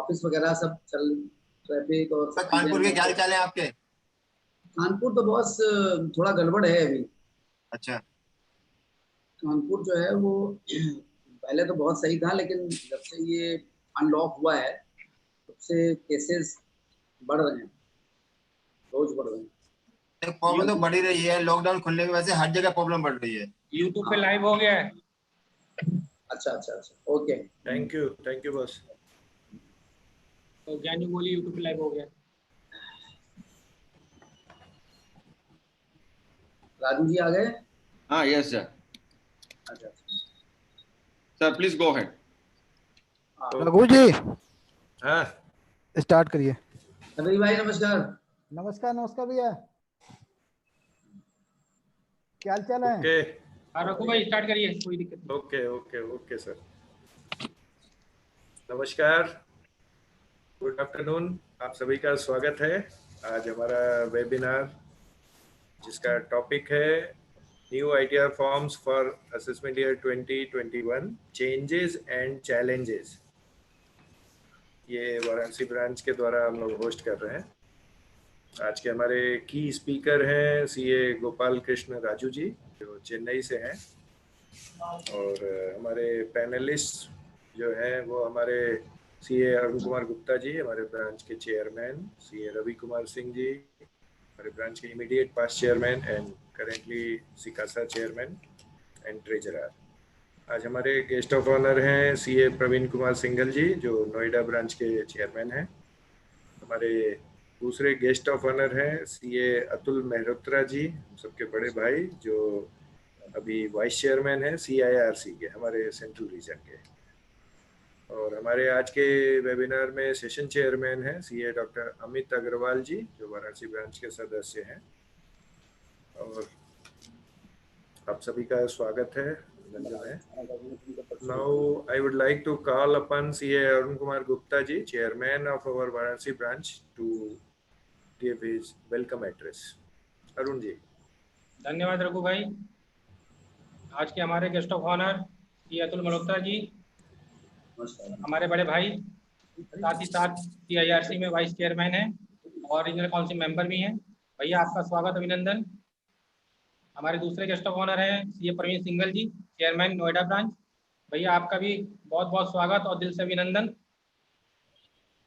Office वगैरह सब चल, ट्रैफिक और सब चीजें कानपुर के क्या हाल है आपके? कानपुर तो बॉस थोड़ा गड़बड़ है अभी। अच्छा। कानपुर जो है वो पहले तो बहुत सही था, लेकिन जब से ये अनलॉक हुआ है तब से केसेस बढ़ रहे हैं, रोज बढ़ रहे हैं। प्रॉब्लम तो बढ़ ही रही है, लॉकडाउन खुलने की वजह से हर जगह प्रॉब्लम बढ़ रही है। यूट्यूब पे लाइव हो गया है। अच्छा अच्छा अच्छा, ओके, थैंक यू बॉस। तो ज्ञानी बोली यूट्यूब पे लाइव हो गया। राजू जी आ गए? हाँ, यस सर। अच्छा अच्छा sir please go ahead. Raghu ji हाँ स्टार्ट करिए। रवि भाई नमस्कार। नमस्कार नमस्कार भैया, क्या हाल चाल है? ओके। हाँ रघु भाई स्टार्ट करिए, कोई दिक्कत नहीं। Okay okay okay sir. नमस्कार, गुड आफ्टरनून, आप सभी का स्वागत है। आज हमारा वेबिनार जिसका टॉपिक है new ITR forms for assessment year 2021 changes and challenges, ये वाराणसी ब्रांच के द्वारा हम लोग होस्ट कर रहे हैं। आज के हमारे की स्पीकर हैं सीए गोपाल कृष्ण राजू जी जो चेन्नई से हैं, और हमारे पैनलिस्ट जो हैं वो हमारे सीए अरुण कुमार गुप्ता जी, हमारे ब्रांच के चेयरमैन, सीए रवि कुमार सिंह जी, हमारे ब्रांच के immediate past chairman and currently सिकासा चेयरमैन एंड ट्रेजरर। आज हमारे गेस्ट ऑफ ऑनर हैं सीए प्रवीण कुमार सिंघल जी जो नोएडा ब्रांच के चेयरमैन हैं। हमारे दूसरे गेस्ट ऑफ ऑनर हैं सीए अतुल मेहरोत्रा जी, हम सबके बड़े भाई, जो अभी वाइस चेयरमैन हैं CIRC के, हमारे सेंट्रल रीजन के। और हमारे आज के वेबिनार में सेशन चेयरमैन हैं सीए डॉक्टर अमित अग्रवाल जी जो वाराणसी ब्रांच के सदस्य हैं। और आप सभी का स्वागत है, अभिनंदन है। Now I would like to call अपन CA Arun Kumar Gupta ji, chairman of our Varanasi branch, to give his welcome address. Arun ji. धन्यवाद रघु भाई। आज के हमारे guest of honour Shri Atul Malhotra ji, हमारे बड़े भाई, साथ ही साथ CIRC में वाइस चेयरमैन हैं और रीजनल काउंसिल मेंबर भी हैं। भैया आपका स्वागत, अभिनंदन। हमारे दूसरे गेस्ट ऑफ ऑनर हैं सीए प्रवीण सिंघल जी, चेयरमैन नोएडा ब्रांच। भैया आपका भी बहुत बहुत स्वागत और दिल से अभिनंदन।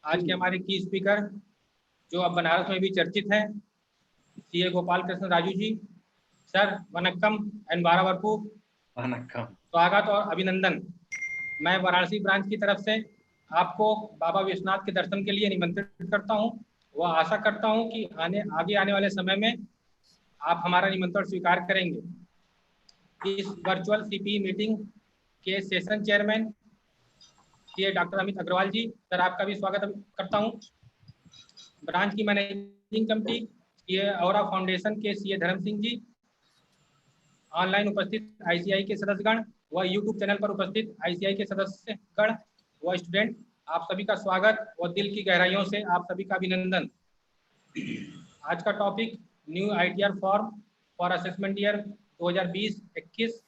आज के हमारे की स्पीकर जो अब बनारस में भी चर्चित हैं, सीए गोपाल कृष्ण राजू जी। सर वनक्कम एंड बारावरपू, वनक्कम, स्वागत और अभिनंदन। मैं वाराणसी ब्रांच की तरफ से आपको बाबा विश्वनाथ के दर्शन के लिए निमंत्रित करता हूं। वह आशा करता हूं कि आगे आने वाले समय में आप हमारा निमंत्रण स्वीकार करेंगे। इस वर्चुअल CPE मीटिंग के session chairman CA doctor Amit Agarwal ji, sir आपका भी स्वागत करता हूं। ब्रांच की managing committee CA Aura Foundation के सीए धर्म सिंह जी, ऑनलाइन उपस्थित ICI के सदस्यगण व यूट्यूब चैनल पर उपस्थित ICI के सदस्यगण व स्टूडेंट, आप सभी का स्वागत व दिल की गहराइयों से आप सभी का अभिनंदन। आज का topic new ITR form for assessment year 2020-21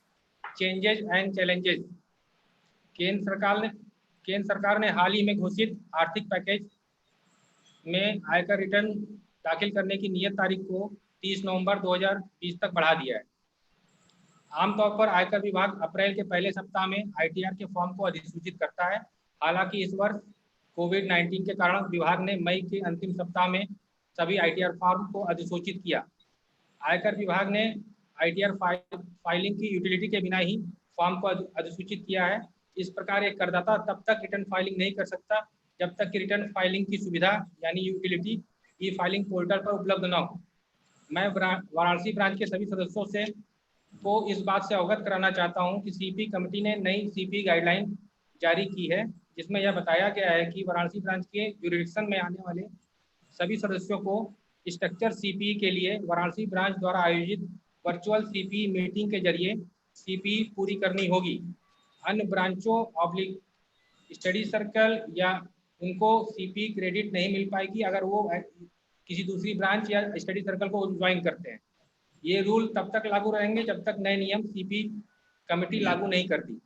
changes and challenges. केंद्र सरकार ने हाल ही में घोषित आर्थिक पैकेज में आयकर रिटर्न दाखिल करने की नियत तारीख को 30 नवंबर 2020 तक बढ़ा दिया है। आमतौर पर आयकर विभाग अप्रैल के पहले सप्ताह में ITR के फॉर्म को अधिसूचित करता है। हालांकि इस वर्ष कोविड-19 के कारण विभाग ने मई के अंतिम सप्ताह में सभी ITR फॉर्म को अधिसूचित किया। आयकर विभाग ने ITR फाइलिंग की यूटिलिटी के बिना ही फॉर्म को अधिसूचित किया है। इस प्रकार एक करदाता तब तक रिटर्न फाइलिंग नहीं कर सकता जब तक कि रिटर्न फाइलिंग की सुविधा यानी यूटिलिटी फाइलिंग पोर्टल पर उपलब्ध न हो। मैं वाराणसी ब्रांच के सभी सदस्यों से को इस बात से अवगत कराना चाहता हूं कि CPE कमेटी ने नई CPE गाइडलाइन जारी की है, जिसमें यह बताया गया है कि वाराणसी ब्रांच के जुरिडिक्शन में आने वाले सभी सदस्यों को स्ट्रक्चर CPE के लिए वाराणसी ब्रांच द्वारा आयोजित वर्चुअल CPE मीटिंग के जरिए CPE पूरी करनी होगी। अन्य ब्रांचों ऑब्लिक स्टडी सर्कल या उनको CPE क्रेडिट नहीं मिल पाएगी अगर वो किसी दूसरी ब्रांच या स्टडी सर्कल को ज्वाइन करते हैं। ये रूल तब तक लागू रहेंगे जब तक नए नियम CPE कमेटी लागू नहीं करती।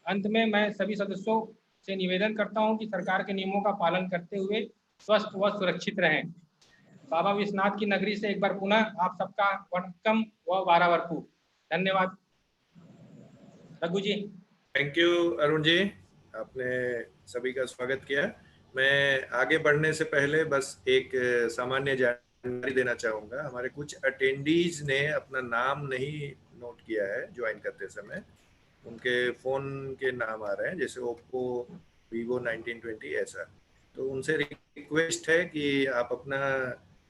अंत में मैं सभी सदस्यों से निवेदन करता हूं कि सरकार के नियमों का पालन करते हुए स्वस्थ व सुरक्षित रहें। बाबा विश्वनाथ की नगरी से एक बार पुनः आप सबका वणक्कम व वारावरकू। धन्यवाद। रघु जी। थैंक यू अरुण जी, आपने सभी का स्वागत किया। मैं आगे बढ़ने से पहले बस एक सामान्य जानकारी देना चाहूँगा। हमारे कुछ अटेंडीज ने अपना नाम नहीं नोट किया है ज्वाइन करते समय। उनके फ़ोन के नाम आ रहे हैं, जैसे ओप्पो, वीवो 1920 ऐसा। तो उनसे रिक्वेस्ट है कि आप अपना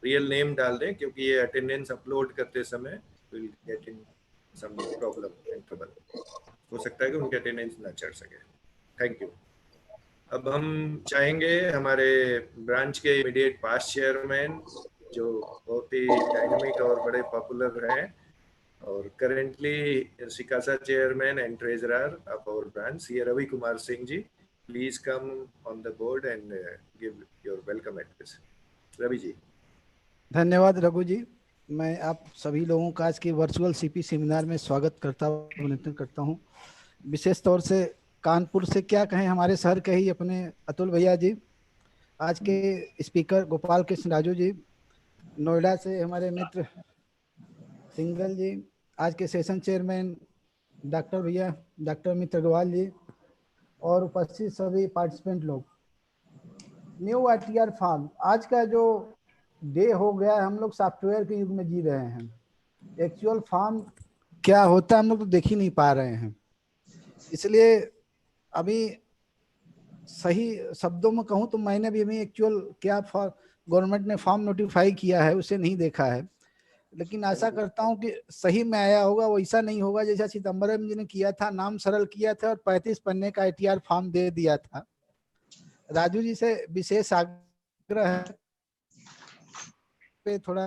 रियल नेम डाल दें, क्योंकि ये अटेंडेंस अपलोड करते समय will get in some problem and trouble. हो सकता है कि उनके अटेंडेंस ना चढ़ सके। Thank you. अब हम चाहेंगे हमारे ब्रांच के इमीडिएट पास्ट चेयरमैन, जो बहुत ही डायनामिक और बड़े पॉपुलर हैं, और करेंटली सिकासा chairman and treasurer of our branch, ये Ravi Kumar Singh ji, please come on the board and give your welcome address. Ravi ji. धन्यवाद रघु जी। मैं आप सभी लोगों का आज के वर्चुअल सीपी सेमिनार में स्वागत करता हूँ, अभिनंदन करता हूँ। विशेष तौर से कानपुर से क्या कहें, हमारे शहर के ही अपने अतुल भैया जी, आज के स्पीकर गोपाल कृष्ण राजू जी, नोएडा से हमारे मित्र सिंगल जी, आज के सेशन चेयरमैन डॉक्टर भैया डॉक्टर मित्र अग्रवाल जी, और उपस्थित सभी पार्टिसिपेंट लोग। न्यू ITR फॉर्म, आज का जो डे हो गया है, हम लोग सॉफ्टवेयर के युग में जी रहे हैं। एक्चुअल फॉर्म क्या होता है हम लोग तो देख ही नहीं पा रहे हैं। इसलिए अभी सही शब्दों में कहूँ तो मैंने भी अभी एक्चुअल क्या गवर्नमेंट ने फॉर्म नोटिफाई किया है उसे नहीं देखा है, लेकिन आशा करता हूँ कि सही में आया होगा। वो ऐसा नहीं होगा जैसा सितंबर में जिन्हें किया था, नाम सरल किया था और 35 पन्ने का ITR फॉर्म दे दिया था। राजू जी से विशेष आग्रह है पे थोड़ा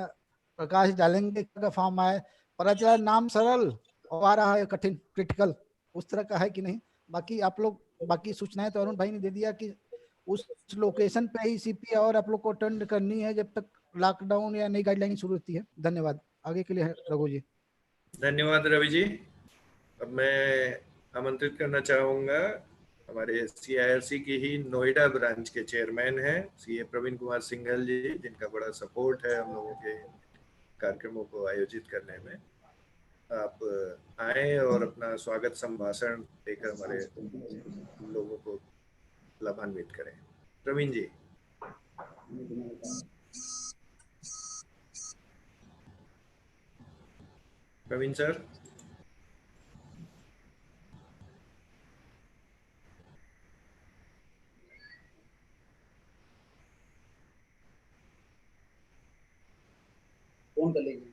प्रकाश डालेंगे का फॉर्म आए, पता चला नाम सरल और आ रहा है कठिन क्रिटिकल, उस तरह का है कि नहीं। बाकी आप लोग बाकी सूचनाएं तो अरुण भाई ने दे दिया कि उस लोकेशन पे ही सीपी और आप लोग को अटेंड करनी है जब तक लॉकडाउन या नई गाइडलाइन शुरू होती है। धन्यवाद। आगे के लिए रघु जी। धन्यवाद रवि जी। अब मैं आमंत्रित करना चाहूँगा हमारे CIRC की ही नोएडा ब्रांच के चेयरमैन हैं CA प्रवीण कुमार सिंघल जी, जिनका बड़ा सपोर्ट है हम लोगों के कार्यक्रमों को आयोजित करने में। आप आए और अपना स्वागत संभाषण देकर हमारे लोगों को लाभान्वित करें। प्रवीण जी। प्रवीण सर। फोन कर लीजिए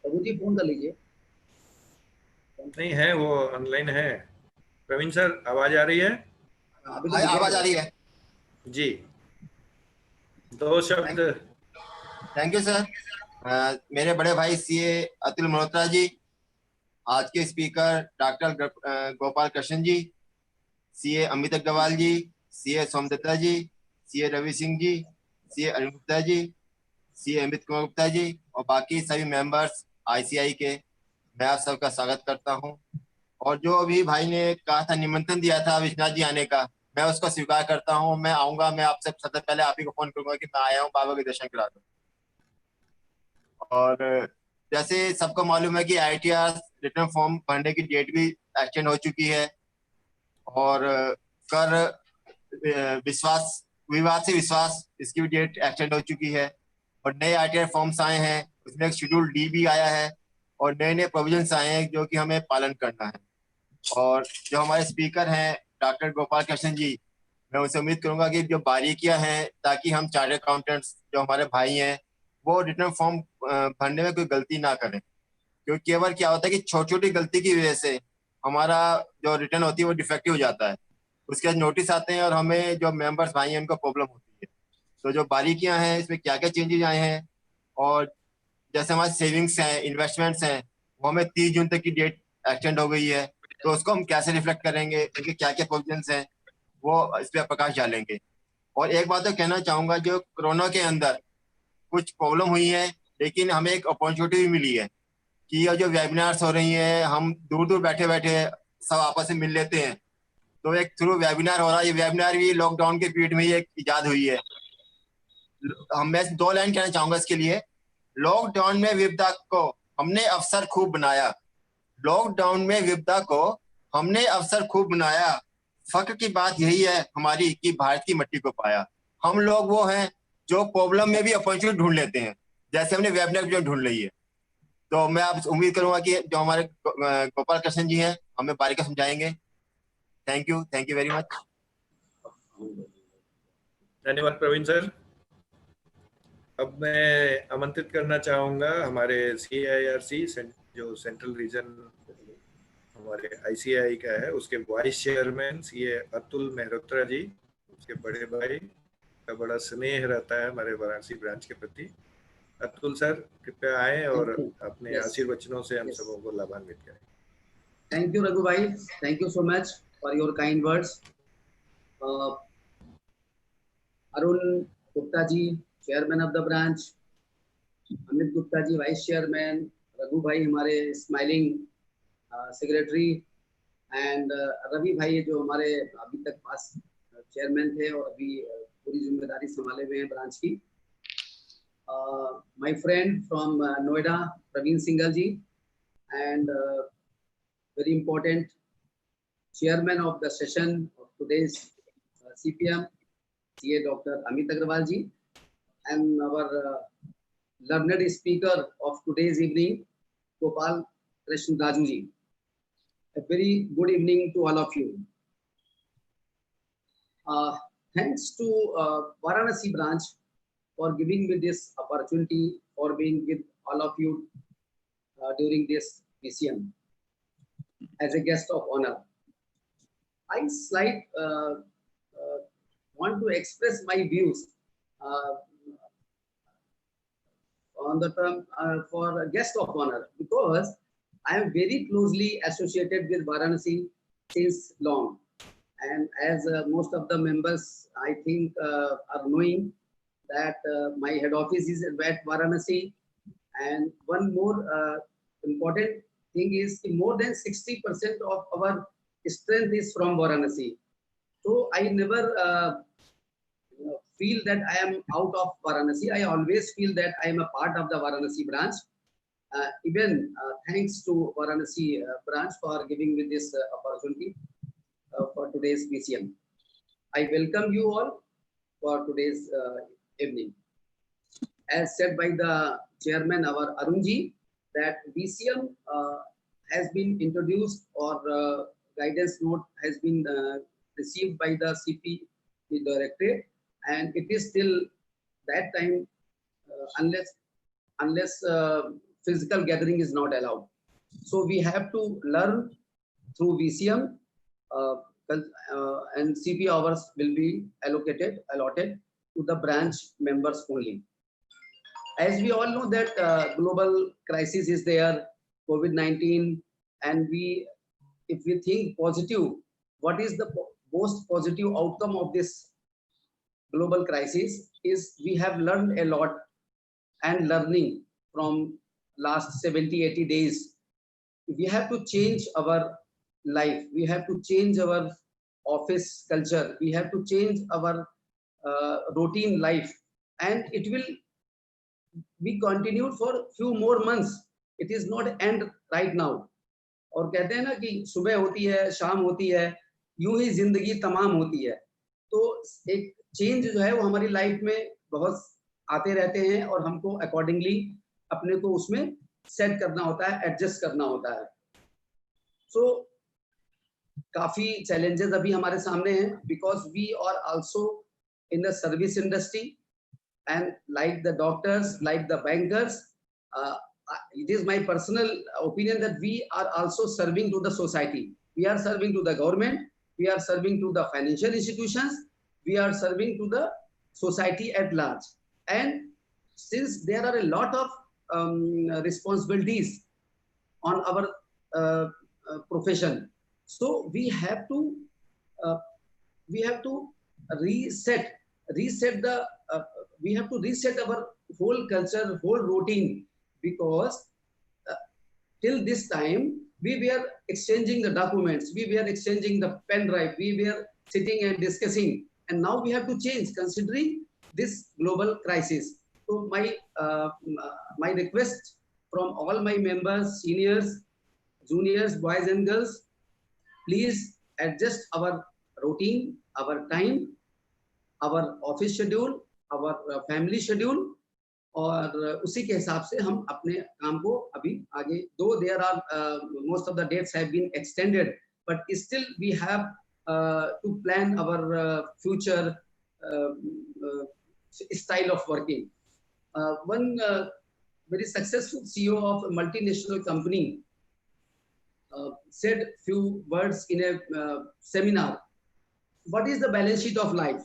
प्रभु जी, फोन कर लीजिए। नहीं है, वो ऑनलाइन है। प्रवीण सर, आवाज आ रही है? अभी तो आवाज आ रही है जी, दो शब्द। Thank you sir. मेरे बड़े भाई CA अतुल मल्होत्रा जी, आज के speaker doctor Gopal Krishna ji, CA Amit Agarwal जी, CA सोमदत्ता जी, CA Ravi Singh ji, CA Arun Gupta ji, CA Amit Kumar Gupta जी और बाकी सभी मेंबर्स ICI के, मैं आप सबका स्वागत करता हूं। और जो अभी भाई ने कहा था, निमंत्रण दिया था विश्वनाथ जी आने का, मैं उसको स्वीकार करता हूं। मैं आऊंगा, मैं आपसे सबसे पहले आप ही को फोन करूंगा कि मैं आया हूं, बाबा के दर्शन करा दूं। और जैसे सबको मालूम है कि ITR रिटर्न फॉर्म भरने की डेट भी एक्सटेंड हो चुकी है, और कर विश्वास विवाद से विश्वास, इसकी भी डेट एक्सटेंड हो चुकी है। और नए ITR फॉर्म्स आए हैं, उसमें एक शेड्यूल D भी आया है और नए नए प्रोविजंस आए हैं जो कि हमें पालन करना है। और जो हमारे स्पीकर हैं डॉक्टर गोपाल कृष्ण जी, मैं उनसे उम्मीद करूंगा कि जो बारीकियां हैं, ताकि हम चार्टर्ड अकाउंटेंट्स जो हमारे भाई हैं वो रिटर्न फॉर्म भरने में कोई गलती ना करें। क्योंकि केवल क्या होता है कि छोटी छोटी गलती की वजह से हमारा जो रिटर्न होती है वो डिफेक्टिव हो जाता है, उसके बाद नोटिस आते हैं और हमें जो मेंबर्स भाई हैं उनको प्रॉब्लम होती है। तो जो बारीकियां हैं, इसमें क्या क्या चेंजेस आए हैं, और जैसे हमारे सेविंग्स हैं, इन्वेस्टमेंट्स हैं, वो हमें 30 जून तक की डेट एक्सटेंड हो गई है, तो उसको हम कैसे रिफ्लेक्ट करेंगे, इनके क्या क्या प्रोविजंस हैं, वो इस पर प्रकाश डालेंगे। और एक बात तो कहना चाहूंगा, जो कोरोना के अंदर कुछ प्रॉब्लम हुई है, लेकिन हमें एक अपॉर्चुनिटी भी मिली है कि ये जो वेबिनार्स हो रही हैं, हम दूर दूर बैठे बैठे सब आपस में मिल लेते हैं, तो एक थ्रू वेबिनार हो रहा है। ये वेबिनार भी लॉकडाउन के पीरियड में ही एक इजाद हुई है। मैं 2 लाइन कहना चाहूंगा इसके लिए। लॉकडाउन में विपदा को हमने अवसर खूब बनाया। लॉकडाउन में विपदा को हमने अवसर खूब बनाया। फक्र की बात यही है हमारी कि भारत की मिट्टी को पाया। हम लोग वो हैं जो प्रॉब्लम में भी अपॉर्चुनिटी ढूंढ लेते हैं, जैसे हमने वेबिनार में ढूंढ ली है। तो मैं आप उम्मीद करूंगा कि जो हमारे गोपाल कृष्ण जी हैं हमें बारीकी समझाएंगे। Thank you very much. धन्यवाद प्रवीण सर। अब मैं आमंत्रित करना चाहूंगा हमारे CIRC जो सेंट्रल रीजन हमारे ICAI का है, उसके vice chairman CA Atul Mehrotra ji. उसके बड़े भाई का बड़ा स्नेह रहता है हमारे वाराणसी ब्रांच के प्रति। अतुल सर कृपया आए और अपने आशीर्वचनों से हम सबों को लाभान्वित करें। Thank you, Raghu bhai. Thank you so much for your kind words. Arun Gupta ji, chairman of the branch, Amit Gupta ji, vice chairman, Raghu bhai हमारे smiling secretary, and रवि भाई जो हमारे अभी तक पास चेयरमैन थे और अभी पूरी जिम्मेदारी संभाले हुए हैं ब्रांच की। My friend from Noida, Praveen Singhal ji, and very important chairman of the session of today's CPM, CA Dr. Amit Agrawal ji, and our learned speaker of today's evening, Gopal Krishna Raju ji. A very good evening to all of you. Thanks to Varanasi branch for giving me this opportunity for being with all of you during this VCM as a guest of honor. I want to express my views on the term for a guest of honor, because I am very closely associated with Varanasi since long. And as most of the members, I think, are knowing that my head office is at Varanasi. And one more important thing is more than 60% of our strength is from Varanasi. So I never feel that I am out of Varanasi. I always feel that I am a part of the Varanasi branch. Even thanks to Varanasi branch for giving me this opportunity for today's VCM. I welcome you all for today's evening. As said by the chairman, our Arunji, that VCM has been introduced, or guidance note has been received by the CP directorate, and it is still that time unless physical gathering is not allowed. So we have to learn through VCM, and CP hours will be allotted to the branch members only. As we all know that global crisis is there, COVID-19, and if we think positive, what is the most positive outcome of this global crisis is we have learned a lot, and learning from last 70-80 days. We have to change our life. We have to change our office culture. We have to change our routine life, and it will be continued for few more months. It is not end right now. और कहते हैं ना कि सुबह होती है, शाम होती है, यूं ही जिंदगी तमाम होती है। तो एक चेंज जो है वो हमारी लाइफ में बहुत आते रहते हैं, और हमको अकॉर्डिंगली अपने को उसमें सेट करना होता है, एडजस्ट करना होता है। सो काफी चैलेंजेस अभी हमारे सामने हैं, because we are also in the service industry, and like the doctors, like the bankers, it is my personal opinion that we are also serving to the society. We are serving to the government, we are serving to the financial institutions, we are serving to the society at large. And since there are a lot of responsibilities on our profession, so we have to reset the we have to reset our whole culture, whole routine, because till this time We were exchanging the documents, we were exchanging the pen drive, we were sitting and discussing, and now we have to change considering this global crisis. So my request from all my members, seniors, juniors, boys and girls, please adjust our routine, our time, our office schedule, our family schedule, और उसी के हिसाब से हम अपने काम को अभी आगे, though there are most of the dates have been extended, but still we have to plan our future style of working. One very successful CEO of a multinational company said few words in a seminar. What is the balance sheet of life?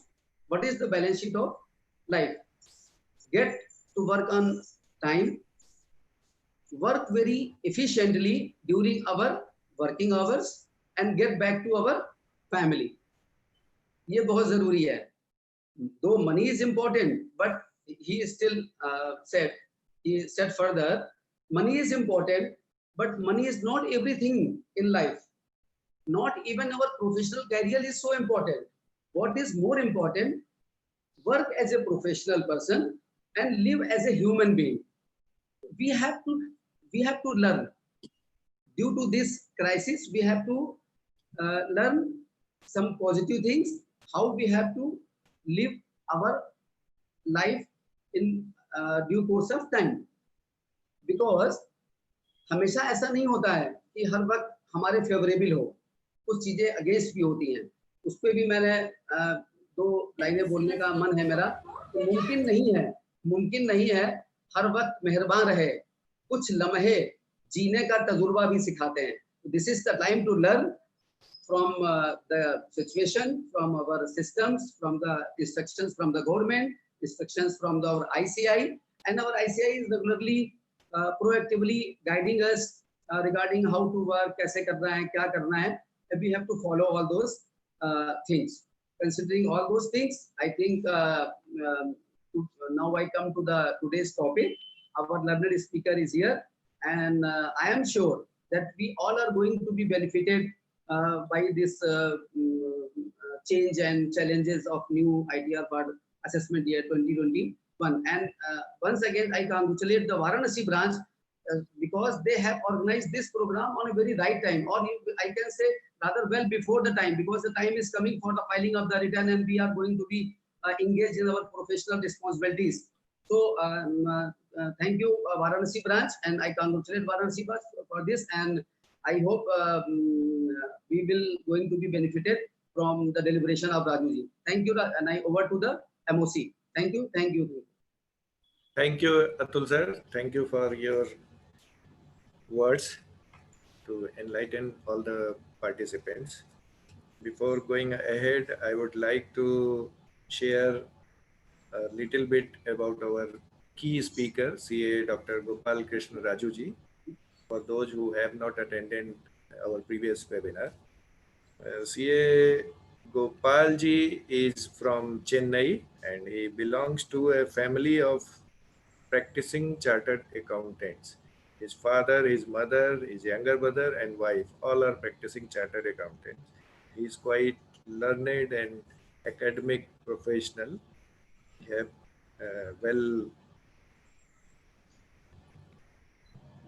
What is the balance sheet of life? Get to work on time, work very efficiently during our working hours, and get back to our family. ये बहुत जरूरी है. Though money is important, but he still said further, money is important, but money is not everything in life. Not even our professional career is so important. What is more important? Work as a professional person and live as a human being. We have to learn. Due to this crisis, we have to learn some positive things, how we have to live our life in due course of time. Because हमेशा ऐसा नहीं होता है कि हर वक्त हमारे favourable हो, कुछ चीजें अगेंस्ट भी होती हैं. उस पर भी मैंने दो लाइनें बोलने का मन है मेरा. तो मुमकिन नहीं है हर वक्त मेहरबान रहे, कुछ लम्हे जीने का तजुर्बा भी सिखाते हैं. This is the time to learn from the situation, from our systems, from the instructions from the government, instructions from our ICI, and our ICI is regularly proactively guiding us regarding how to work, कैसे करना है, क्या करना है. We have to follow all those things. Considering all those things, I think now I come to the today's topic. Our learned speaker is here, and I am sure that we all are going to be benefited by this change and challenges of new ITR for assessment year 2021. And once again, I congratulate the Varanasi branch because they have organized this program on a very right time, or I can say rather well before the time, because the time is coming for the filing of the return and we are going to be engaged in our professional responsibilities. So thank you Varanasi branch, and I congratulate Varanasi branch for this, and I hope we will going to be benefited from the deliberation of Rajuji. Thank you, and I over to the MOC. Thank you. Thank you. Thank you, Atul sir. Thank you for your words to enlighten all the participants. Before going ahead, I would like to share a little bit about our key speaker, CA Dr. Gopal Krishna Rajuji. For those who have not attended our previous webinar, CA Gopal ji is from Chennai, and he belongs to a family of practicing chartered accountants. His father, his mother, his younger brother and wife all are practicing chartered accountants. He is quite learned and academic professional. He have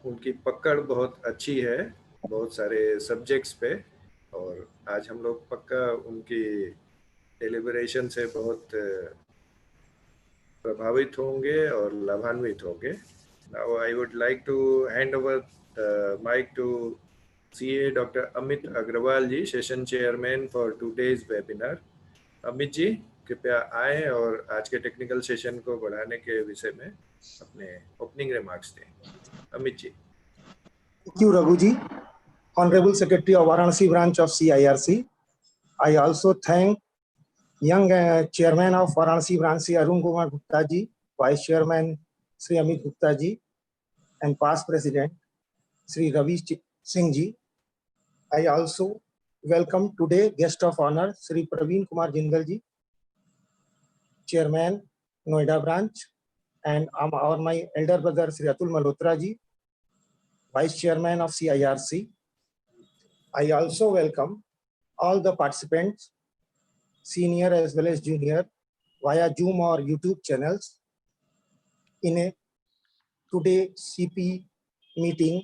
उनकी पकड़ बहुत अच्छी है बहुत सारे subjects पे, और आज हम लोग पक्का उनकी डेलिबरेशन से बहुत प्रभावित होंगे और लाभान्वित होंगे. Now I would like to hand over the mic to CA Dr. Amit Agrawal ji, session chairman for today's webinar. Amit ji कृपया आए और आज के टेक्निकल सेशन को बढ़ाने के विषय में अपने ओपनिंग रिमार्क्स दें. Amit ji. Thank you, Raghuji, Honorable Secretary of Varanasi branch of CIRC. I also thank young Chairman of Varanasi branch, Sri Arun Kumar Gupta ji, Vice Chairman Sri Amit Gupta ji, and past President Sri Ravi Singh ji. I also welcome today guest of honor Sri Praveen Kumar Jindal ji, Chairman Noida branch, and my elder brother Sri Atul Malhotra ji, Vice Chairman of CIRC, I also welcome all the participants, senior as well as junior, via Zoom or YouTube channels in a today CP meeting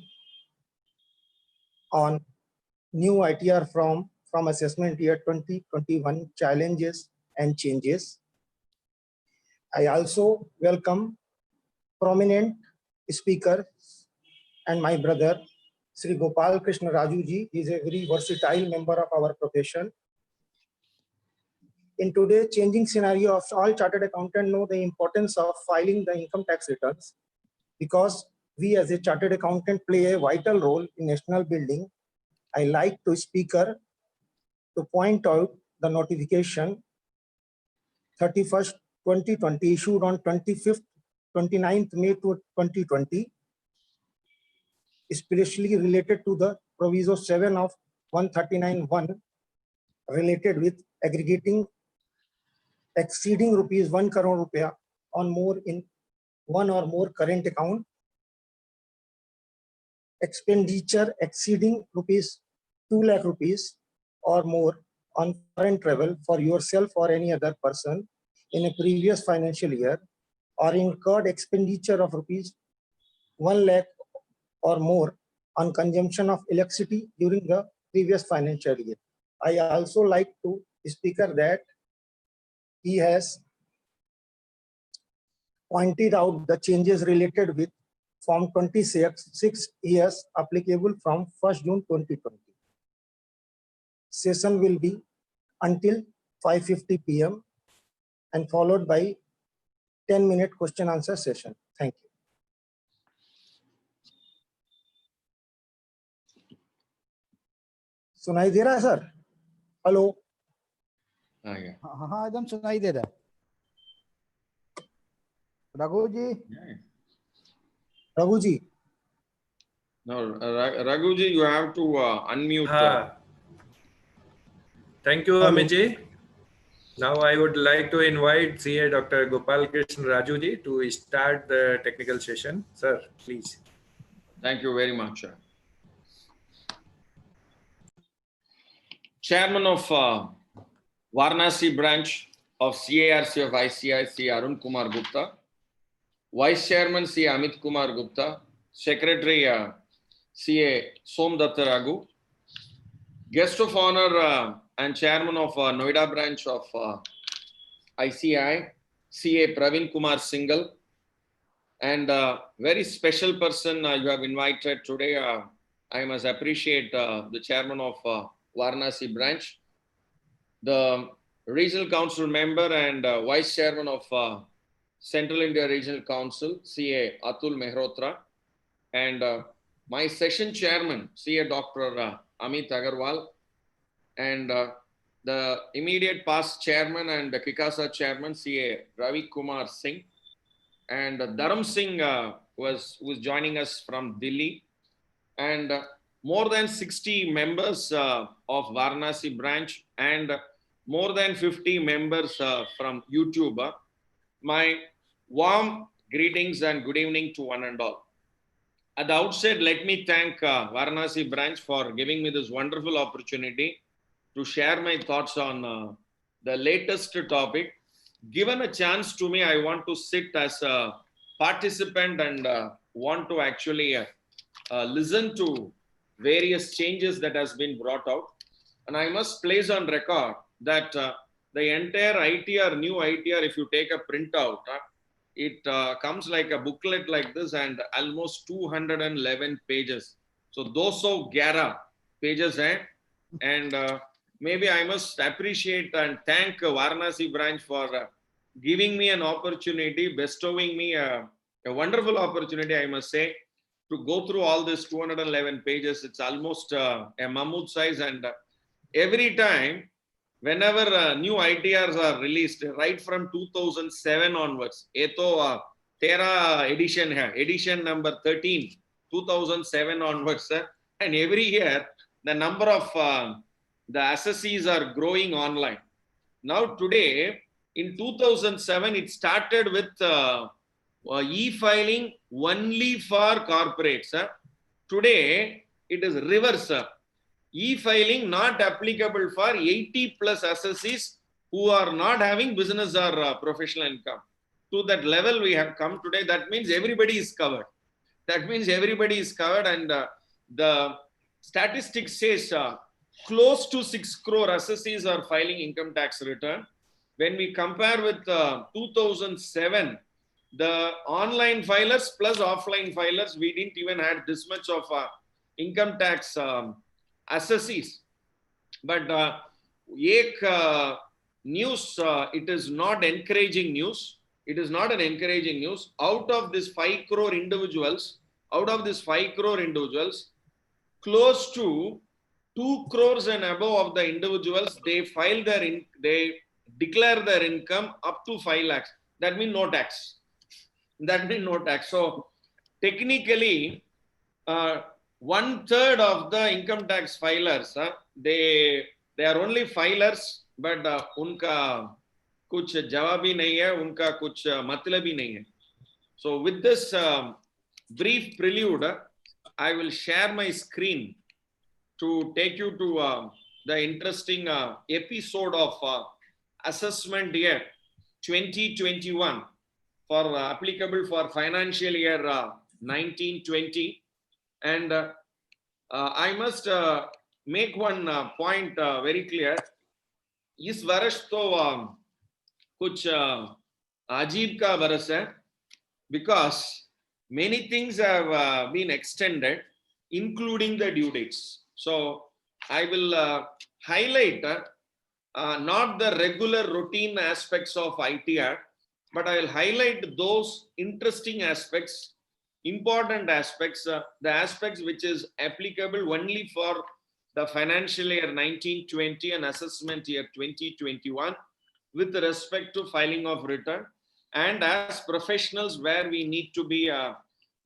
on new ITR from assessment year 2021 challenges and changes. I also welcome prominent speaker and my brother, Sri Gopal Krishna Raju ji. He is a very versatile member of our profession. In today's changing scenario of all chartered accountants know the importance of filing the income tax returns, because we as a chartered accountant play a vital role in national building. I like to speaker to point out the notification 31st 2020 issued on 29th May 2020, especially related to the proviso 7 of 139(1) related with aggregating exceeding rupees 1 crore rupees on more in one or more current account, expenditure exceeding rupees 2 lakh rupees or more on foreign travel for yourself or any other person in a previous financial year, or incurred expenditure of rupees 1 lakh or more on consumption of electricity during the previous financial year. I also like to speaker that he has pointed out the changes related with Form 26 years applicable from 1st June 2020. Session will be until 5:50 p.m. and followed by 10-minute question answer session. Thank you. सुनाई दे रहा है sir? Hello? Yeah. हाँ एकदम सुनाई दे रहा है। रघु जी? रघु जी? No, Raghuji, you have to unmute. हाँ. Thank you, Amit ji. Now I would like to invite CA Dr. Gopal Krishna Raju ji to start the technical session. Sir, please. Thank you very much. Chairman of Varanasi branch of CARC of ICIC, Arun Kumar Gupta. Vice Chairman CA Amit Kumar Gupta. Secretary CA Somdatta Raghu. Guest of honor and Chairman of Noida branch of ICI, CA Praveen Kumar Singhal. And very special person you have invited today. I must appreciate the Chairman of Varanasi branch, the Regional Council member and Vice Chairman of Central India Regional Council, CA Atul Mehrotra, and my session chairman, CA Dr. Amit Agarwal, and the immediate past chairman and the Kikasa chairman, CA Ravi Kumar Singh, and Dharam Singh was joining us from Delhi, and more than 60 members of Varanasi branch and more than 50 members from YouTube. My warm greetings and good evening to one and all. At the outset, let me thank Varanasi branch for giving me this wonderful opportunity to share my thoughts on the latest topic. Given a chance to me, I want to sit as a participant and want to actually listen to various changes that has been brought out. And I must place on record that the entire ITR, new ITR, if you take a printout, it comes like a booklet like this and almost 211 pages. So those of 11 pages and maybe I must appreciate and thank Varanasi branch for giving me an opportunity, bestowing me a wonderful opportunity, I must say, to go through all this 211 pages. It's almost a mammoth size, and every time, whenever new ITRs are released, right from 2007 onwards, Eto Tera edition hai, edition number 13, 2007 onwards, and every year the number of the assessees are growing online. Now today, in 2007, it started with e-filing only for corporates. Today, it is reverse. E-filing not applicable for 80 plus assessees who are not having business or professional income. To that level we have come today. That means everybody is covered. That means everybody is covered, and the statistics says close to 6 crore assessees are filing income tax return. When we compare with 2007, the online filers plus offline filers, we didn't even have this much of income tax assessees. But news, it is not encouraging news. It is not an encouraging news. Out of this 5 crore individuals, close to 2 crores and above of the individuals, they file they declare their income up to 5 lakhs. That means no tax. So technically, 1/3 of the income tax filers, they are only filers, but उनका कुछ जवाब ही नहीं है, उनका कुछ मतलब ही नहीं है. So with this brief prelude, I will share my screen to take you to the interesting episode of assessment year 2021 for applicable for financial year 1920. And I must make one point very clear. इस वर्ष तो कुछ अजीब का वर्ष है, because many things have been extended, including the due dates. So I will highlight not the regular routine aspects of ITR, but I will highlight those interesting aspects, important aspects, the aspects which is applicable only for the financial year 1920 and assessment year 2021 with respect to filing of return. And as professionals, where we need to be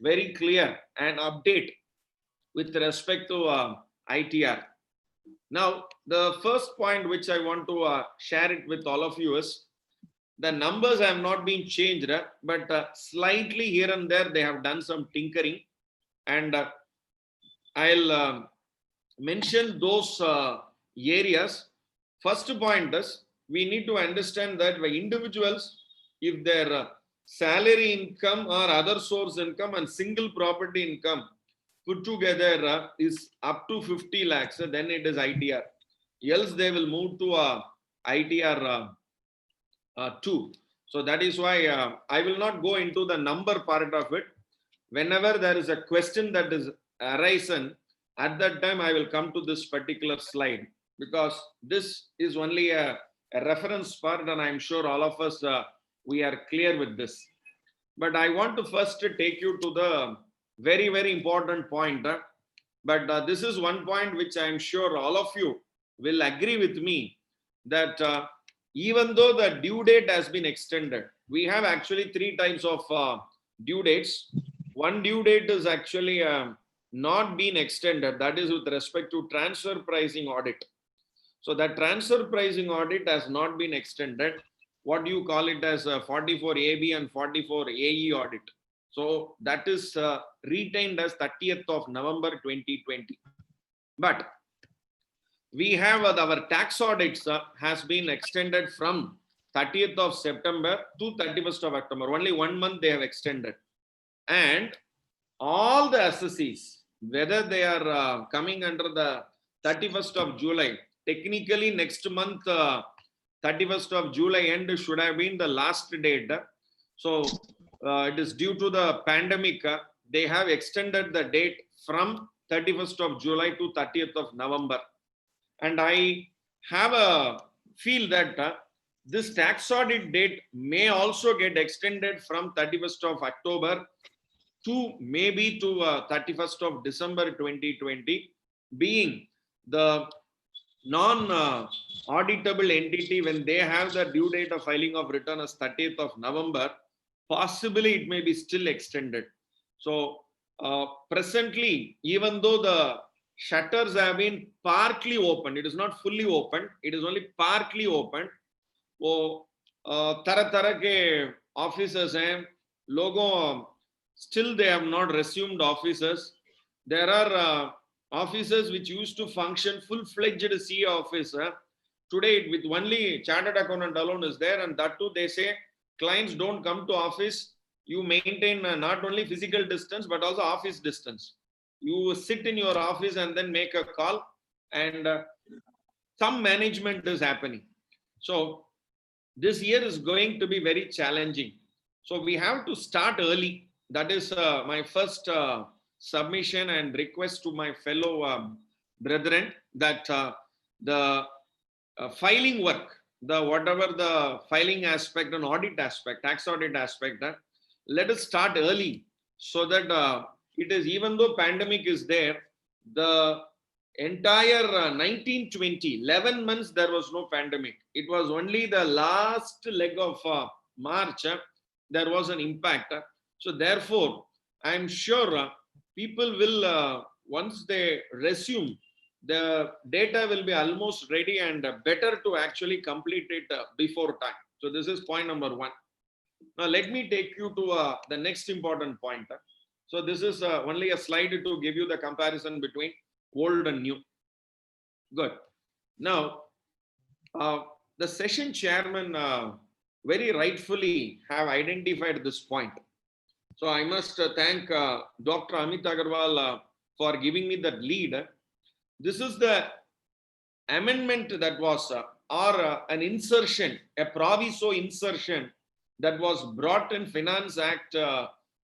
very clear and update with respect to ITR. Now, the first point which I want to share it with all of you is the numbers have not been changed, but slightly here and there they have done some tinkering, and I'll mention those areas. First point is we need to understand that by individuals, if their salary income or other source income and single property income put together is up to 50 lakhs, then it is ITR. Else they will move to ITR 2. So that is why I will not go into the number part of it. Whenever there is a question that is arisen, at that time I will come to this particular slide, because this is only a reference part, and I'm sure all of us we are clear with this. But I want to first take you to the very, very important point. But this is one point which I'm sure all of you will agree with me, that even though the due date has been extended, we have actually 3 types of due dates. One due date is actually not been extended, that is with respect to transfer pricing audit. So that transfer pricing audit has not been extended. What do you call it as 44AB and 44AE audit? So that is retained as 30th of November 2020. But we have our tax audits has been extended from 30th of September to 31st of October. Only 1 month they have extended. And all the assessees, whether they are coming under the 31st of July, technically next month 31st of July end should have been the last date. So it is due to the pandemic, they have extended the date from 31st of July to 30th of November. And I have a feel that this tax audit date may also get extended from 31st of October to maybe to 31st of December 2020, being the non-auditable entity, when they have the due date of filing of return as 30th of November, possibly it may be still extended. So presently, even though the shutters have been partly opened, it is not fully opened, it is only partly opened. वो तरह-तरह के officers हैं, लोगों still they have not resumed offices. There are offices which used to function full-fledged CA office, today with only chartered accountant alone is there, and that too they say clients don't come to office. You maintain not only physical distance but also office distance. You sit in your office and then make a call, and some management is happening. So this year is going to be very challenging. So we have to start early. That is my first submission and request to my fellow brethren, that the filing work, the whatever the filing aspect and audit aspect, tax audit aspect, let us start early, so that it is, even though pandemic is there, the entire 1920, 11 months there was no pandemic. It was only the last leg of March there was an impact. So therefore, I am sure people will, once they resume, the data will be almost ready, and better to actually complete it before time. So this is point number one. Now let me take you to the next important point. So this is only a slide to give you the comparison between old and new. Good. Now, the session chairman very rightfully have identified this point. So I must thank Dr. Amit Agarwal for giving me that lead. This is the amendment that was, or an insertion, a proviso insertion that was brought in Finance Act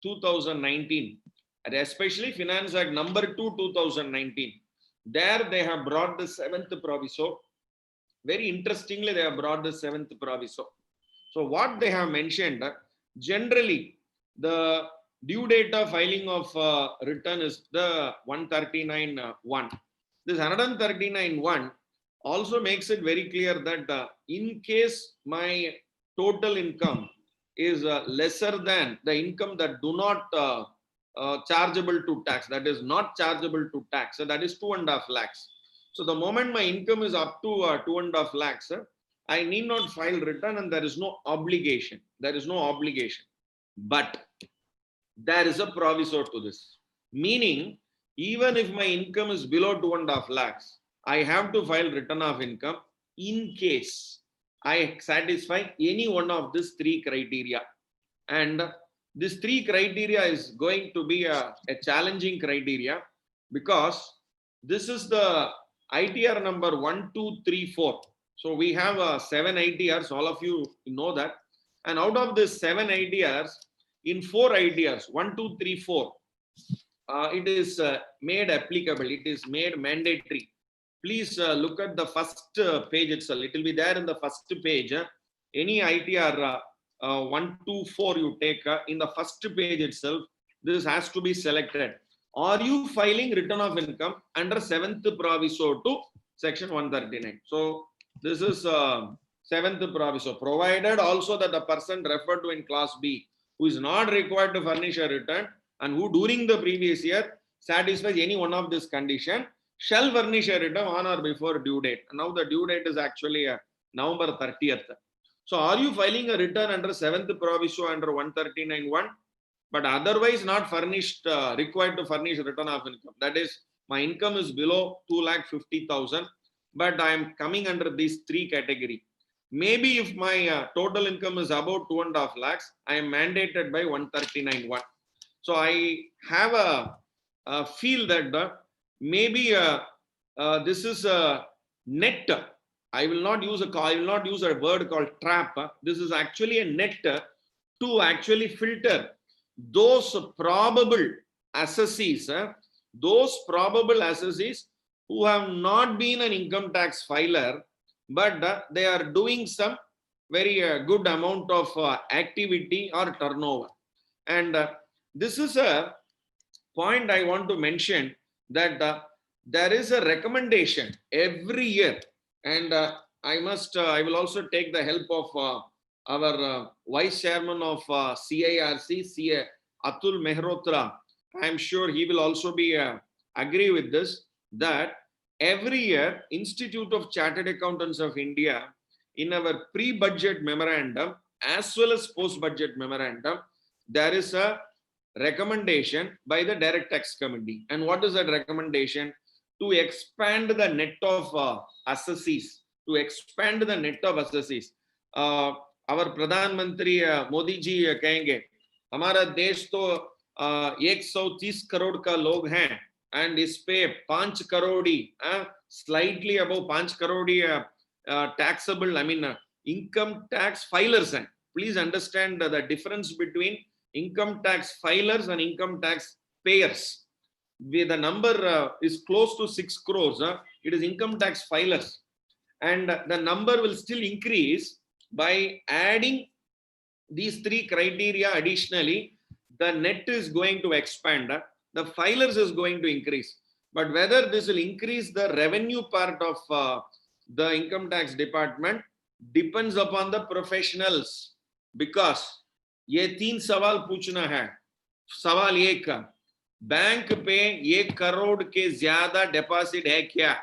2019, and especially Finance Act number 2, 2019. There they have brought the 7th proviso. Very interestingly, they have brought the 7th proviso. So what they have mentioned, generally the due date of filing of return is the 139(1). This 139(1) also makes it very clear that in case my total income is lesser than the income that do not chargeable to tax, that is not chargeable to tax, so that is 2.5 lakhs. So the moment my income is up to 2.5 lakhs, I need not file return, and there is no obligation. There is no obligation. But there is a proviso to this. Meaning, even if my income is below 2.5 lakhs, I have to file return of income in case I satisfy any one of these 3 criteria. And this 3 criteria is going to be a challenging criteria, because this is the ITR number 1, 2, 3, 4. So we have 7 ITRs, all of you know that. And out of this 7 ITRs, in 4 ITRs, 1, 2, 3, 4, it is made applicable, it is made mandatory. Please look at the first page itself. It will be there in the first page. Any ITR 1, 2, 4 you take, in the first page itself, this has to be selected. Are you filing return of income under 7th proviso to section 139? So this is 7th proviso, provided also that the person referred to in class B, who is not required to furnish a return and who during the previous year satisfies any one of this condition, shall furnish a return on or before due date. And now the due date is actually November 30th. So are you filing a return under 7th proviso under 139(1), but otherwise not furnished, required to furnish return of income? That is, my income is below 2,50,000, but I am coming under these 3 category. Maybe if my total income is about 2.5 lakhs, I am mandated by 139(1). So I have a feel that maybe this is a net. I will not use a word called trap. This is actually a net to actually filter those probable assessees, who have not been an income tax filer, but they are doing some very good amount of activity or turnover. And this is a point I want to mention, that there is a recommendation every year, and I will also take the help of our vice chairman of CIRC, CA Atul Mehrotra. I am sure he will also be agree with this, that every year Institute of Chartered Accountants of India, in our pre-budget memorandum as well as post-budget memorandum, there is a recommendation by the Direct Tax Committee. And what is that recommendation? to expand the net of assessees, to expand the net of assessees. Our Pradhan Mantri Modi ji कहेंगे हमारा देश तो 130 करोड़ का लोग हैं and इस पे 5 crore slightly above 5 crore taxable, I mean income tax filers हैं. Please understand the difference between income tax filers and income tax payers. The number is close to 6 crores. It is income tax filers, and the number will still increase by adding these 3 criteria. Additionally, the net is going to expand, the filers is going to increase. But whether this will increase the revenue part of the income tax department depends upon the professionals, because ये 3 सवाल पूछना है. सवाल 1, bank पे 1 करोड़ के ज्यादा deposit है क्या?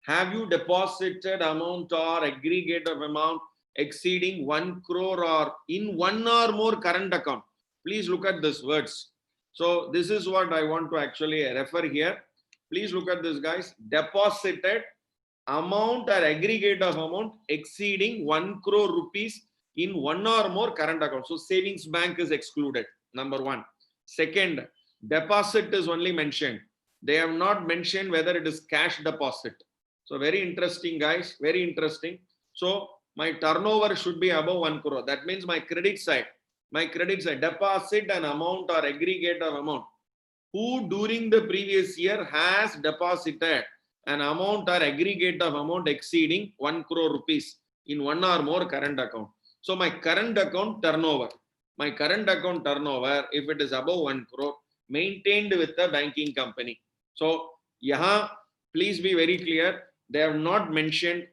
Have you deposited amount or aggregate of amount exceeding 1 crore or in 1 or more current account? Please look at these words. So this is what I want to actually refer here. Please look at this, guys. Deposited amount or aggregate of amount exceeding 1 crore rupees in 1 or more current account. So savings bank is excluded, number 1. Second, deposit is only mentioned. They have not mentioned whether it is cash deposit. So very interesting, guys, very interesting. So my turnover should be above 1 crore. That means my credit side, deposit an amount or aggregate of amount. Who during the previous year has deposited an amount or aggregate of amount exceeding 1 crore rupees in 1 or more current account. So my current account turnover, if it is above 1 crore, maintained with the banking company. So yahan, please be very clear. They have not mentioned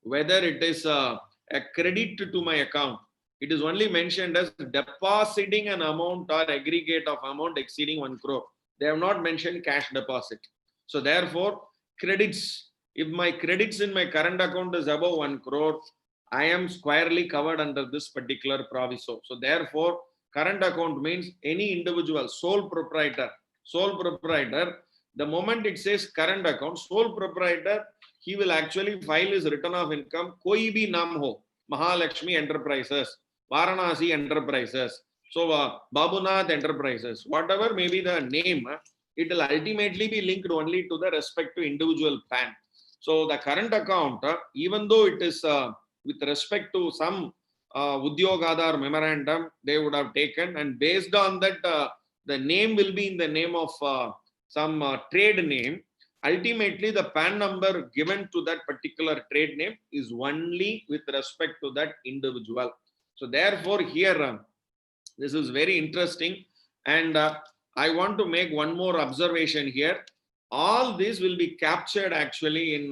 whether it is a credit to my account. It is only mentioned as depositing an amount or aggregate of amount exceeding 1 crore. They have not mentioned cash deposit. So therefore, credits, if my credits in my current account is above 1 crore, I am squarely covered under this particular proviso. So therefore, current account means any individual, sole proprietor, the moment it says current account, sole proprietor, he will actually file his return of income, koi bhi naam ho, Mahalakshmi Enterprises, Varanasi Enterprises, so Babunath Enterprises, whatever may be the name, it will ultimately be linked only to the respective individual PAN. So the current account, even though it is with respect to some Udyogadar memorandum, they would have taken, and based on that, the name will be in the name of some trade name. Ultimately, the PAN number given to that particular trade name is only with respect to that individual. So therefore, here, this is very interesting, and I want to make one more observation here. All this will be captured actually in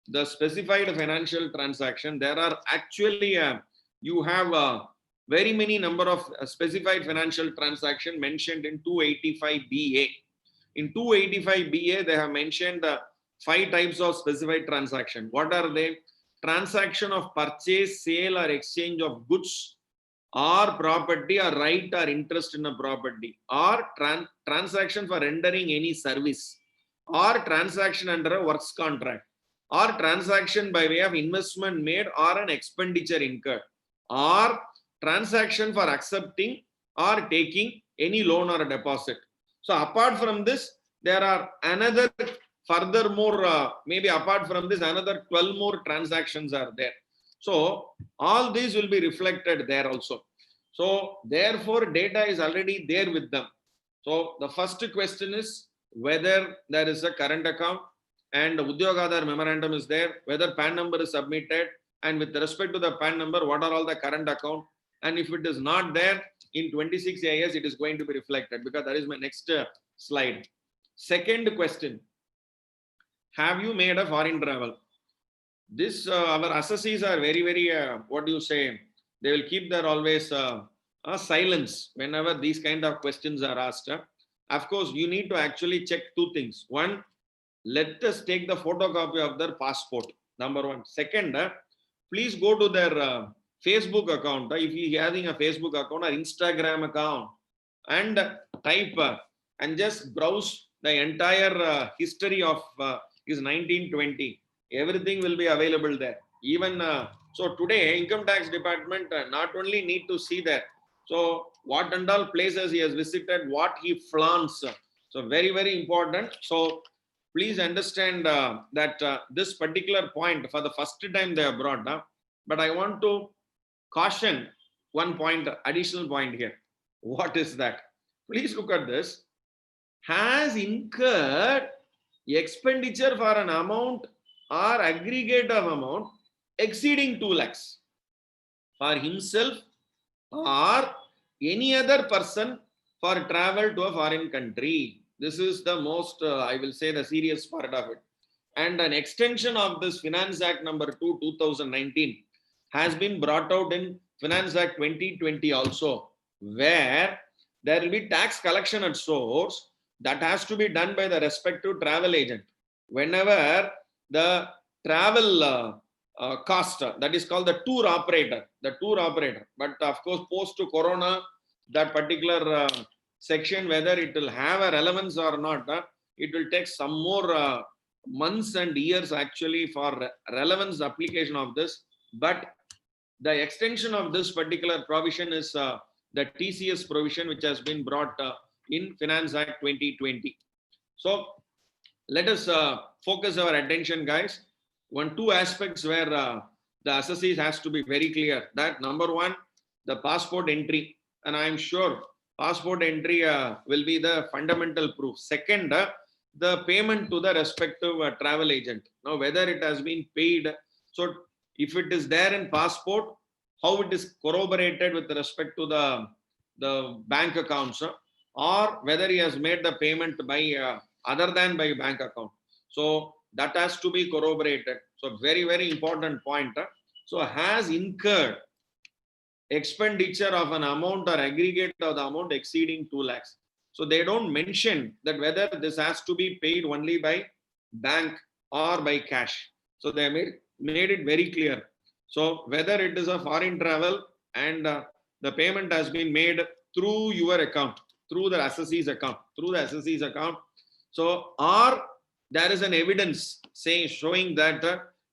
the specified financial transaction. There are actually, you have very many number of specified financial transaction mentioned in 285BA. In 285BA, they have mentioned 5 types of specified transaction. What are they? Transaction of purchase, sale, or exchange of goods or property, or right or interest in a property, or transaction for rendering any service, or transaction under a works contract, or transaction by way of investment made or an expenditure incurred, or transaction for accepting or taking any loan or a deposit. So apart from this, there are another furthermore, maybe apart from this, another 12 more transactions are there. So all these will be reflected there also. So therefore, data is already there with them. So the first question is whether there is a current account and Udyogadar memorandum is there, whether PAN number is submitted, and with respect to the PAN number, what are all the current account? And if it is not there, in 26 AIS, it is going to be reflected, because that is my next slide. Second question, have you made a foreign travel? This, our assessees are very, very, what do you say? They will keep their always silence whenever these kind of questions are asked. Of course, you need to actually check 2 things. One, let us take the photocopy of their passport, number 1. Second, please go to their Facebook account, if he is having a Facebook account or Instagram account, and type and just browse the entire history of his 1920. Everything will be available there. Even so, today income tax department not only need to see that. So what and all places he has visited, what he flaunts. So very, very important. So please understand that this particular point for the first time they have brought up. But I want to caution one point, additional point here. What is that? Please look at this. Has incurred expenditure for an amount or aggregate of amount exceeding 2 lakhs for himself or any other person for travel to a foreign country. This is the most, I will say, the serious part of it. And an extension of this Finance Act number 2, 2019 has been brought out in Finance Act 2020 also, where there will be tax collection at source that has to be done by the respective travel agent. Whenever the travel cost, that is called the tour operator, But of course, post to Corona, that particular section, whether it will have a relevance or not, it will take some more months and years actually for relevance application of this. But the extension of this particular provision is the TCS provision, which has been brought in Finance Act 2020. So let us focus our attention, guys. Two aspects where the assessees has to be very clear. That number one, the passport entry, and I am sure passport entry will be the fundamental proof. Second, the payment to the respective travel agent. Now, whether it has been paid, so if it is there in passport, how it is corroborated with respect to the bank accounts, or whether he has made the payment by other than by bank account. So that has to be corroborated. So very, very important point. So has incurred expenditure of an amount or aggregate of the amount exceeding 2 lakhs. So they don't mention that whether this has to be paid only by bank or by cash. So they made it very clear. So whether it is a foreign travel and the payment has been made through your account, through the assessee's account, so or there is an evidence showing that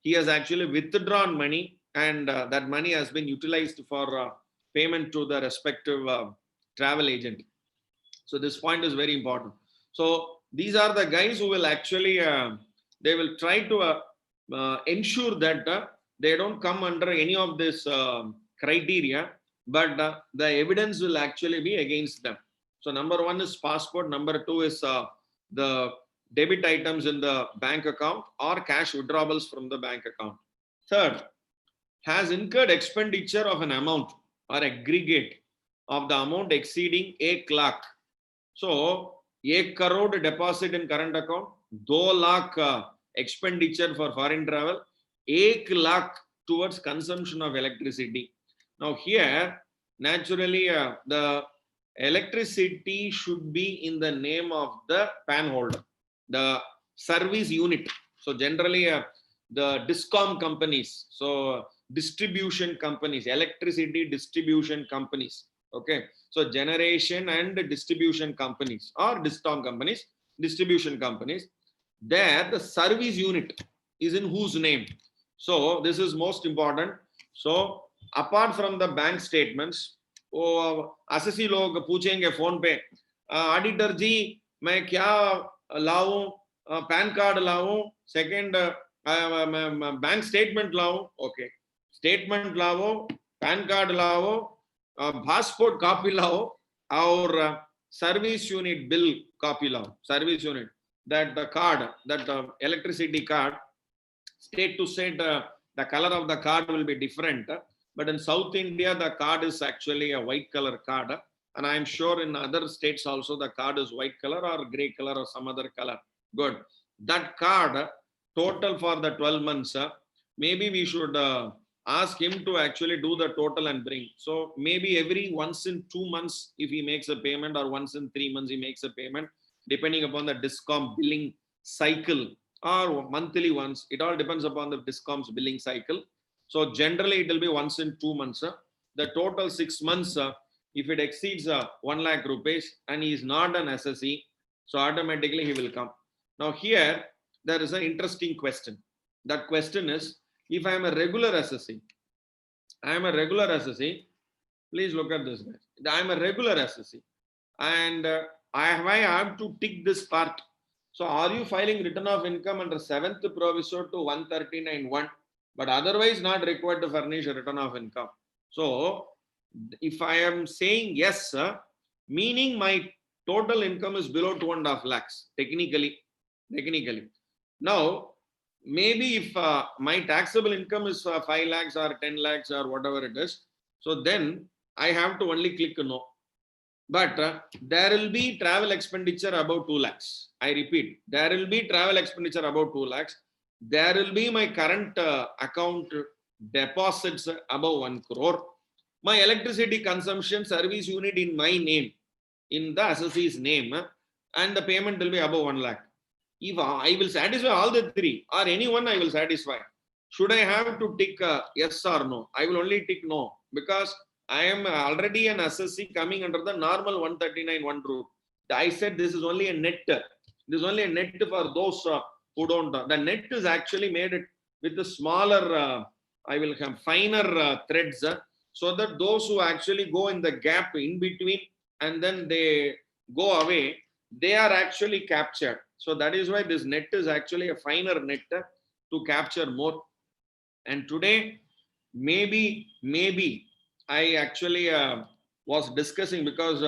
he has actually withdrawn money and that money has been utilized for payment to the respective travel agent. So this point is very important. So these are the guys who will actually, they will try to ensure that they don't come under any of this criteria, but the evidence will actually be against them. So number one is passport. Number two is the debit items in the bank account or cash withdrawals from the bank account. Third, has incurred expenditure of an amount or aggregate of the amount exceeding 1 lakh. So 1 crore deposit in current account, 2 lakh expenditure for foreign travel, 1 lakh towards consumption of electricity. Now here, naturally, the electricity should be in the name of the PAN holder, the service unit. So generally, the DISCOM companies, so distribution companies, electricity distribution companies. Okay, so generation and distribution companies or DISCOM companies, distribution companies, there the service unit is in whose name. So this is most important. So apart from the bank statements, assessee लोग पूछेंगे phone पे, auditor जी मैं क्या लाऊं, pan card लाऊं, second bank statement लाऊं. Okay, statement लाओ, pan card लाओ, पासपोर्ट कॉपी लाओ और सर्विस यूनिट बिल कॉपी लाओ. Service unit, that the card, that electricity card, state to state, the color of the card will be different. But in South India, the card is actually a white color card. And I'm sure in other states also, the card is white color or gray color or some other color. Good. That card, total for the 12 months, maybe we should ask him to actually do the total and bring. So maybe every once in 2 months, if he makes a payment, or once in 3 months, he makes a payment, depending upon the DISCOM billing cycle, or monthly once. It all depends upon the DISCOM's billing cycle. So generally it will be once in 2 months. The total 6 months, if it exceeds 1 lakh rupees and he is not an assessee, So automatically he will come. Now here, there is an interesting question. That question is, if I am a regular assessee, please look at this guy. I am a regular assessee and I have to tick this part. So are you filing return of income under 7th proviso to 139(1), but otherwise not required to furnish a return of income? So if I am saying yes, meaning my total income is below 2.5 lakhs, technically. Now, maybe if my taxable income is 5 lakhs or 10 lakhs or whatever it is, so then I have to only click no. But there will be travel expenditure above 2 lakhs. I repeat, there will be travel expenditure above 2 lakhs. There will be my current account deposits above 1 crore. My electricity consumption service unit in my name, in the assessee's name, and the payment will be above 1 lakh. If I will satisfy all the three, or any one I will satisfy, should I have to tick yes or no? I will only tick no, because I am already an assessee coming under the normal 139(1) rule. I said this is only a net. This is only a net for those who don't. The net is actually made with the smaller, I will have finer threads, so that those who actually go in the gap in between and then they go away, they are actually captured. So that is why this net is actually a finer net to capture more. And today, maybe I actually was discussing, because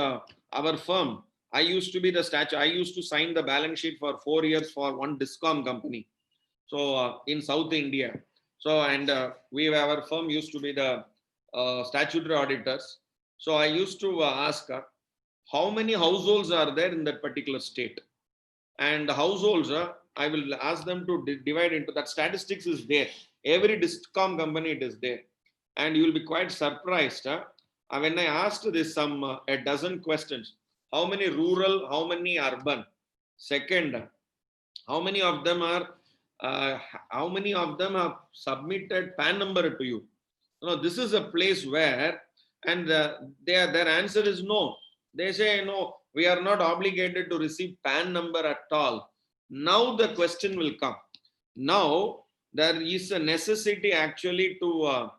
our firm, I used to be the statue. I used to sign the balance sheet for 4 years for one discom company. So in South India. So and our firm used to be the statutory auditors. So I used to ask how many households are there in that particular state, and households. I will ask them to divide into that. Statistics is there. Every discom company it is there, and you will be quite surprised when I asked this a dozen questions. How many rural? How many urban? Second, how many of them are? How many of them have submitted PAN number to you? No, this is a place where, and their answer is no. They say no, we are not obligated to receive PAN number at all. Now the question will come. Now there is a necessity actually to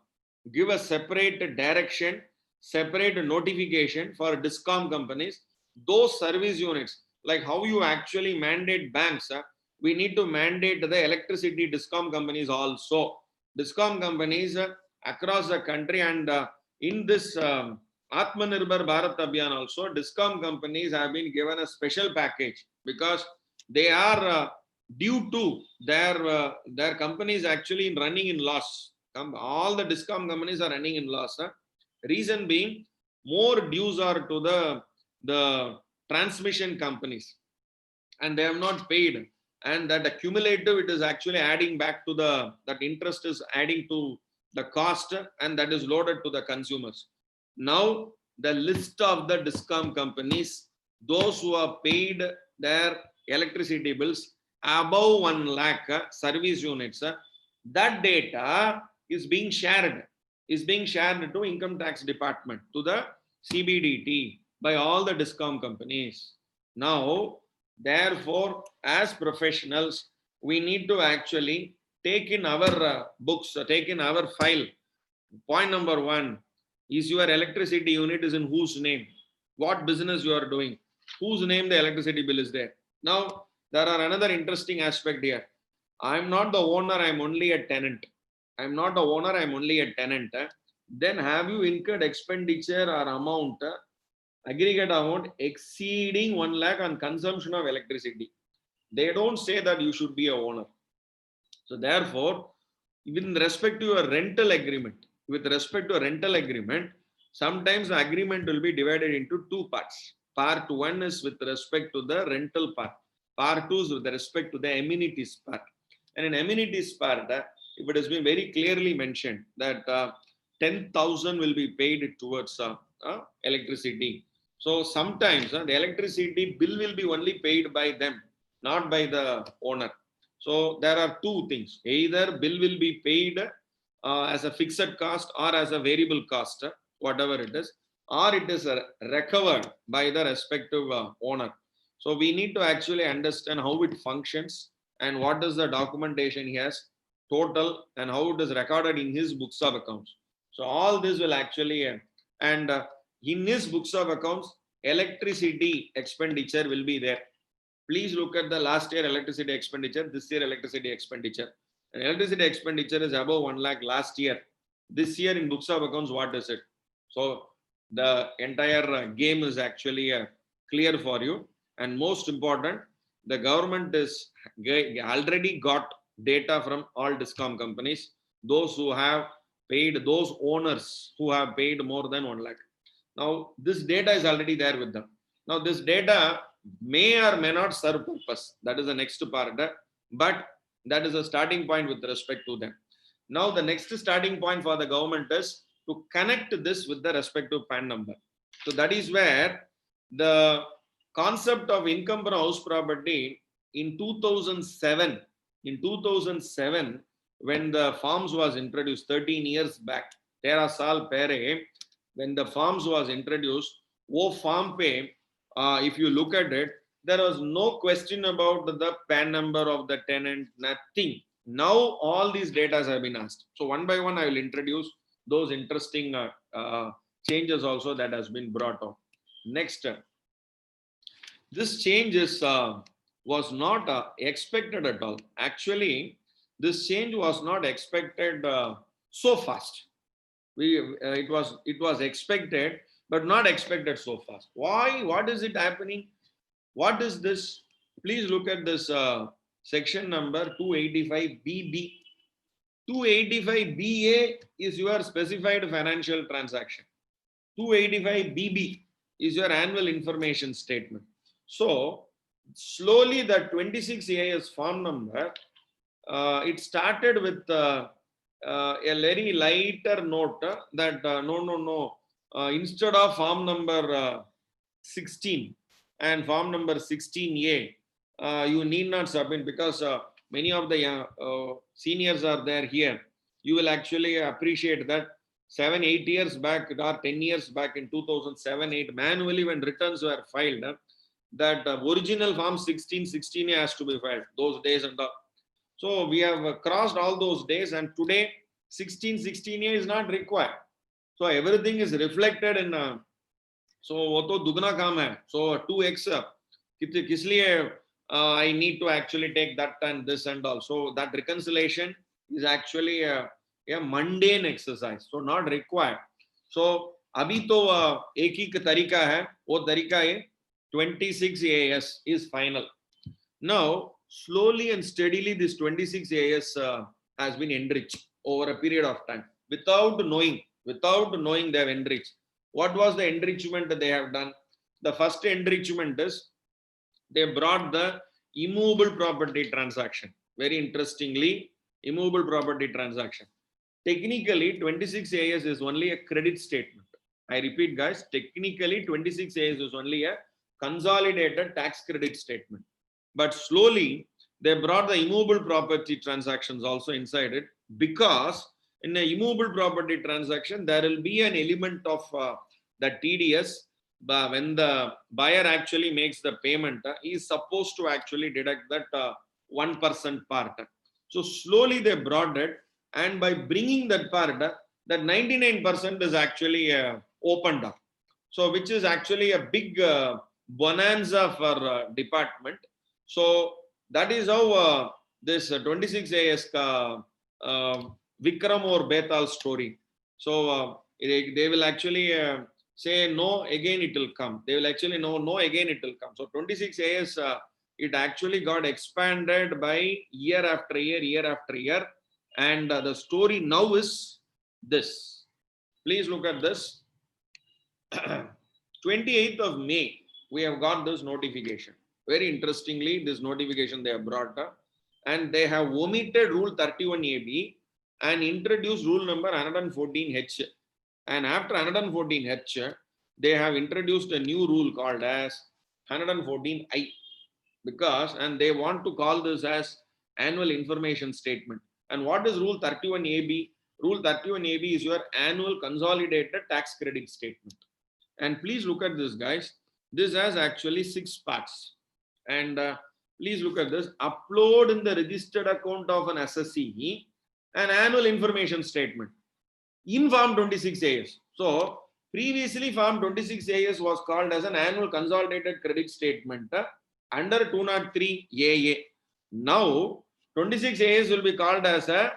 give a separate direction, separate notification for discom companies. Those service units, like how you actually mandate banks, we need to mandate the electricity discom companies also. Discom companies across the country, and in this Atmanirbhar Bharat Abhiyan also, discom companies have been given a special package, because they are due to their companies actually running in loss. All the discom companies are running in loss. Reason being, more dues are to the transmission companies, and they have not paid, and that accumulative, it is actually adding back to that interest is adding to the cost, and that is loaded to the consumers. Now the list of the discom companies, those who have paid their electricity bills above 1 lakh service units, that data is being shared to income tax department, to the CBDT, by all the discom companies. Now therefore, as professionals, we need to actually take in our books, take in our file. Point number 1 is your electricity unit is in whose name, what business you are doing, whose name the electricity bill is there. Now there are another interesting aspect here. I am not the owner, I am only a tenant. I am not the owner, I am only a tenant. Then have you incurred expenditure or amount, aggregate amount exceeding 1 lakh on consumption of electricity? They don't say that you should be a owner. So therefore, with respect to your rental agreement, sometimes the agreement will be divided into 2 parts. Part 1 is with respect to the rental part. Part 2 is with respect to the amenities part. And in amenities part, it has been very clearly mentioned that 10,000 will be paid towards electricity. So sometimes the electricity bill will be only paid by them, not by the owner. So there are 2 things. Either bill will be paid as a fixed cost or as a variable cost, whatever it is, or it is recovered by the respective owner. So we need to actually understand how it functions and what is the documentation he has total and how it is recorded in his books of accounts. So all this will actually, in his books of accounts, electricity expenditure will be there. Please look at the last year electricity expenditure, this year electricity expenditure. And electricity expenditure is above 1 lakh last year. This year in books of accounts, what is it? So the entire game is actually clear for you. And most important, the government is already got data from all discom companies, those who have paid, those owners who have paid more than 1 lakh. Now this data is already there with them. Now this data may or may not serve purpose. That is the next part, but that is a starting point with respect to them. Now the next starting point for the government is to connect this with the respective PAN number. So that is where the concept of income from house property in 2007, when the forms was introduced 13 years back, 13 saal pehle, when the forms was introduced, wo form pe, if you look at it, there was no question about the PAN number of the tenant, nothing. Now all these data have been asked. So one by one, I will introduce those interesting changes also that has been brought out. Next, this change was not expected at all. Actually, this change was not expected so fast. It was expected, but not expected so fast. Why? What is it happening? What is this? Please look at this section number 285BB. 285BA is your specified financial transaction. 285BB is your annual information statement. So slowly the 26 AS form number, it started with a very lighter note that instead of form number 16 and form number 16A, you need not submit, because many of the seniors are there here. You will actually appreciate that 7-8 years back or 10 years back in 2007-8, manually when returns were filed, that original form 16A has to be filed those days and all. So we have crossed all those days, and today 16A is not required. So everything is reflected in so वो तो दुगना काम है. So 2x किस लिए I need to actually take that and this and all. So that reconciliation is actually a mundane exercise, so not required. So अभी तो एक ही तरीका है, वो तरीका है 26 AS is final. Now slowly and steadily this 26 AS has been enriched over a period of time without knowing they have enriched. What was the enrichment that they have done? The first enrichment is they brought the immovable property transaction. Very interestingly, immovable property transaction. Technically, 26 AS is only a credit statement. I repeat, guys, technically 26 AS is only a consolidated tax credit statement. But slowly, they brought the immovable property transactions also inside it, because in a immovable property transaction, there will be an element of the TDS. When the buyer actually makes the payment, he is supposed to actually deduct that 1% part. So slowly they brought it, and by bringing that part, that 99% is actually opened up. So which is actually a big bonanza for department. So that is how this 26 AS Vikram or Betal story. So they will actually say no, again it will come. They will actually no, again it will come. So 26 AS, it actually got expanded by year after year. And the story now is this. Please look at this. 28th of May, we have got this notification. Very interestingly, this notification they have brought up, and they have omitted Rule 31AB and introduced rule number 114H. And after 114H, they have introduced a new rule called as 114I, because, and they want to call this as annual information statement. And what is Rule 31AB? Rule 31AB is your annual consolidated tax credit statement. And please look at this, guys. This has actually 6 parts. And please look at this. Upload in the registered account of an assessee an annual information statement in Form 26AS. So previously Form 26AS was called as an annual consolidated credit statement under 203 AA. Now 26AS will be called as a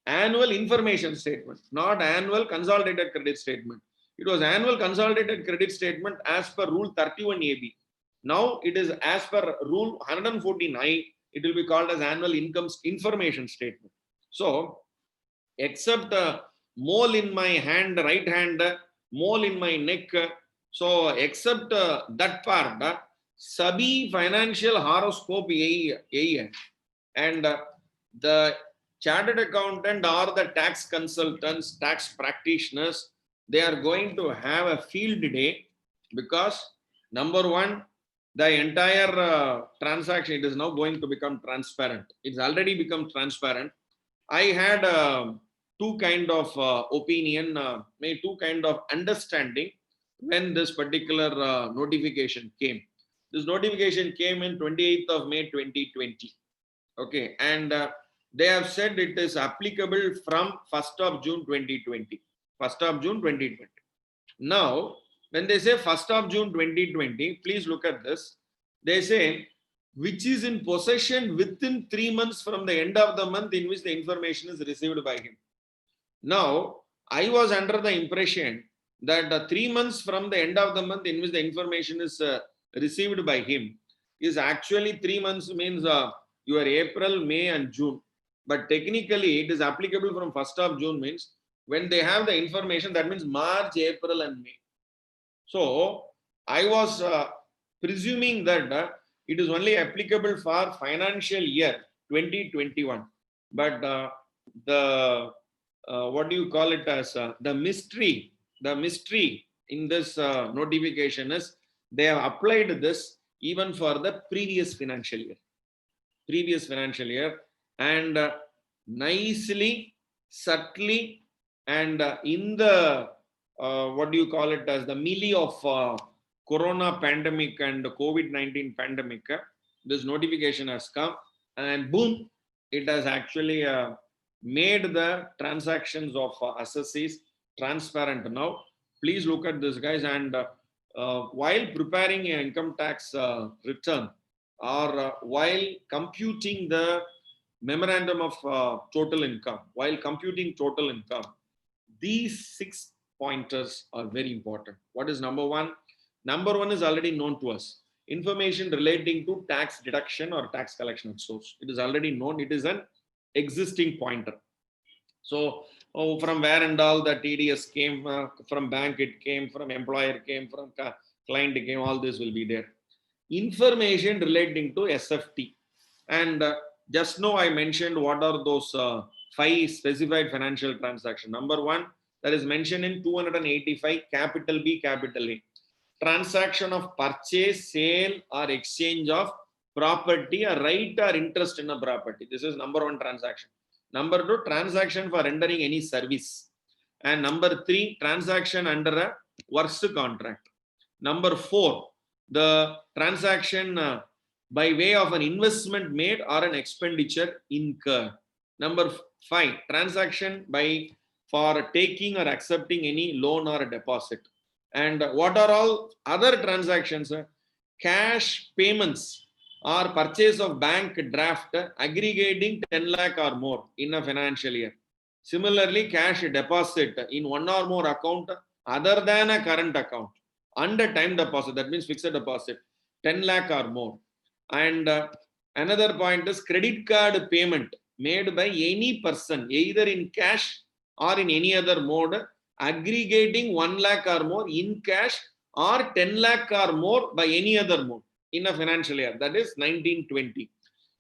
annual information statement, not annual consolidated credit statement. It was annual consolidated credit statement as per Rule 31 AB. Now it is as per Rule 149. It will be called as annual income information statement. So, except mole in my hand, right hand, mole in my neck. So, except that part, Sabi financial horoscope and the chartered accountant or the tax consultants, tax practitioners, they are going to have a field day because number one, the entire transaction, it is now going to become transparent. It's already become transparent. I had two kind of opinion, maybe two kind of understanding when this particular notification came. This notification came in 28th of May 2020. Okay, and they have said it is applicable from 1st of June 2020. 1st of June 2020. Now, when they say 1st of June 2020, please look at this. They say, which is in possession within 3 months from the end of the month in which the information is received by him. Now, I was under the impression that 3 months from the end of the month in which the information is received by him is actually 3 months means your April, May and June. But technically it is applicable from 1st of June means when they have the information, that means March, April and May. So I was presuming that it is only applicable for financial year 2021. But the what do you call it as the mystery in this notification is they have applied this even for the previous financial year, and nicely, subtly, and in the what do you call it as the melee of corona pandemic and COVID-19 pandemic, this notification has come and boom, it has actually made the transactions of assessees transparent now. Please look at this, guys, and while preparing an income tax return or while computing the memorandum of total income, these 6 pointers are very important. What is number one? Number one is already known to us. Information relating to tax deduction or tax collection at source. It is already known. It is an existing pointer. So, from where and all the TDS came, from bank it came, from employer came, from client it came, all this will be there. Information relating to SFT. And just now I mentioned what are those 5 specified financial transactions. Number one, that is mentioned in 285 capital B, capital A. Transaction of purchase, sale or exchange of property, a right or interest in a property. This is number one transaction. Number two, transaction for rendering any service. And number three, transaction under a works contract. Number four, the transaction by way of an investment made or an expenditure incurred. Number five, transaction for taking or accepting any loan or a deposit. And what are all other transactions? Cash payments or purchase of bank draft aggregating 10 lakh or more in a financial year. Similarly, cash deposit in one or more account other than a current account under time deposit, that means fixed deposit, 10 lakh or more. And another point is credit card payment made by any person, either in cash or in any other mode, aggregating 1 lakh or more in cash or 10 lakh or more by any other mode in a financial year, that is 1920.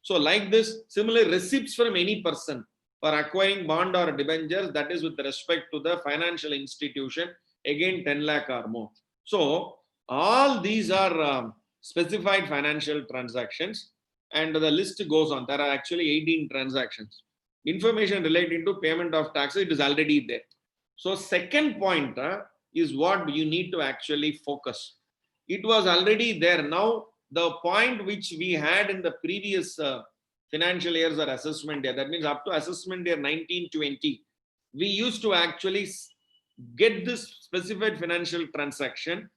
So like this, similar receipts from any person for acquiring bond or debentures, that is with respect to the financial institution, again 10 lakh or more. So all these are specified financial transactions, and the list goes on. There are actually 18 transactions. Information relating to payment of taxes, it is already there. So second point is what you need to actually focus. It was already there. Now the point which we had in the previous financial years or assessment year, that means up to assessment year 1920, we used to actually get this specified financial transaction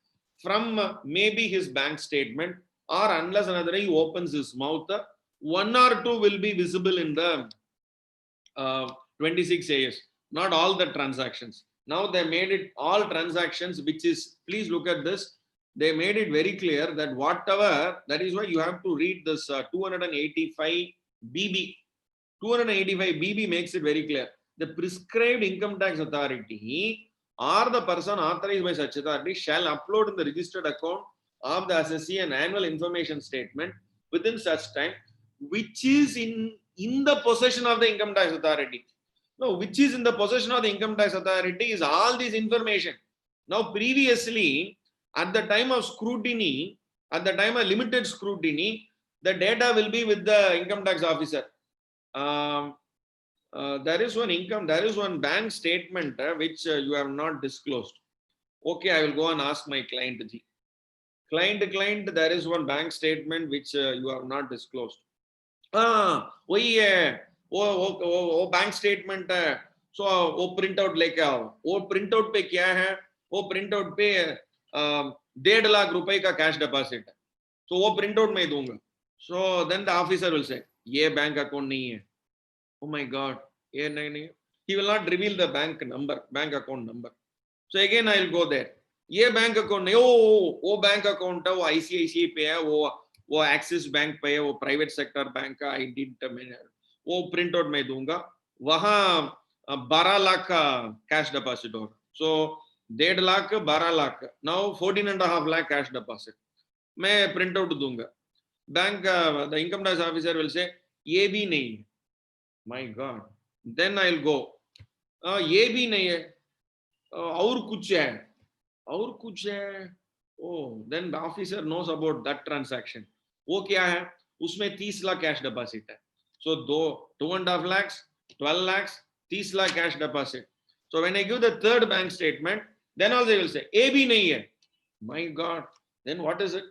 from maybe his bank statement, or unless another he opens his mouth, one or two will be visible in the 26 years, not all the transactions. Now they made it all transactions, which is, please look at this, they made it very clear that whatever, that is why you have to read this 285 BB. 285 BB makes it very clear. The prescribed income tax authority or the person authorized by such authority shall upload in the registered account of the assessee an annual information statement within such time, which is in the possession of the income tax authority. No, which is in the possession of the income tax authority is all this information. Now, previously, at the time of scrutiny, at the time of limited scrutiny, the data will be with the income tax officer. There is one bank statement which you have not disclosed. Okay, I will go and ask my client. Client, there is one bank statement which you have not disclosed. वो bank statement है, सो वो print out लेके आओ. वो print out पे क्या है? वो प्रिंट आउट पे 1.5 लाख रुपए का कैश डिपॉजिट है, तो वो प्रिंट आउट मैं दूंगा. So then the officer will say ये बैंक अकाउंट नहीं है. ओ माय गॉड, ये नहीं, he will not reveal the bank number, bank account number. So again I will go there. ये बैंक अकाउंट नहीं, वो बैंक अकाउंट है, वो ICICI पे है, वो एक्सिस बैंक पे है, वो प्राइवेट सेक्टर बैंक का, आई डिड वो प्रिंट आउट मैं दूंगा. वहां 12 लाख का कैश डिपॉजिट होगा. So 1.5 lakh 12 lakh, now 14.5 lakh cash deposit मैं प्रिंट आउट दूंगा. Bank the income tax officer will say ये भी नहीं है. My God, then I will go, ये भी नहीं है, और कुछ है. Oh, then the officer knows about that transaction. वो क्या है? उसमें 30 लाख कैश डिपॉजिट है. So 2.5 lakhs, 12 lakhs, 30 lakh cash deposit. So when I give the third bank statement, then also they will say A भी नहीं है. My God, then what is it?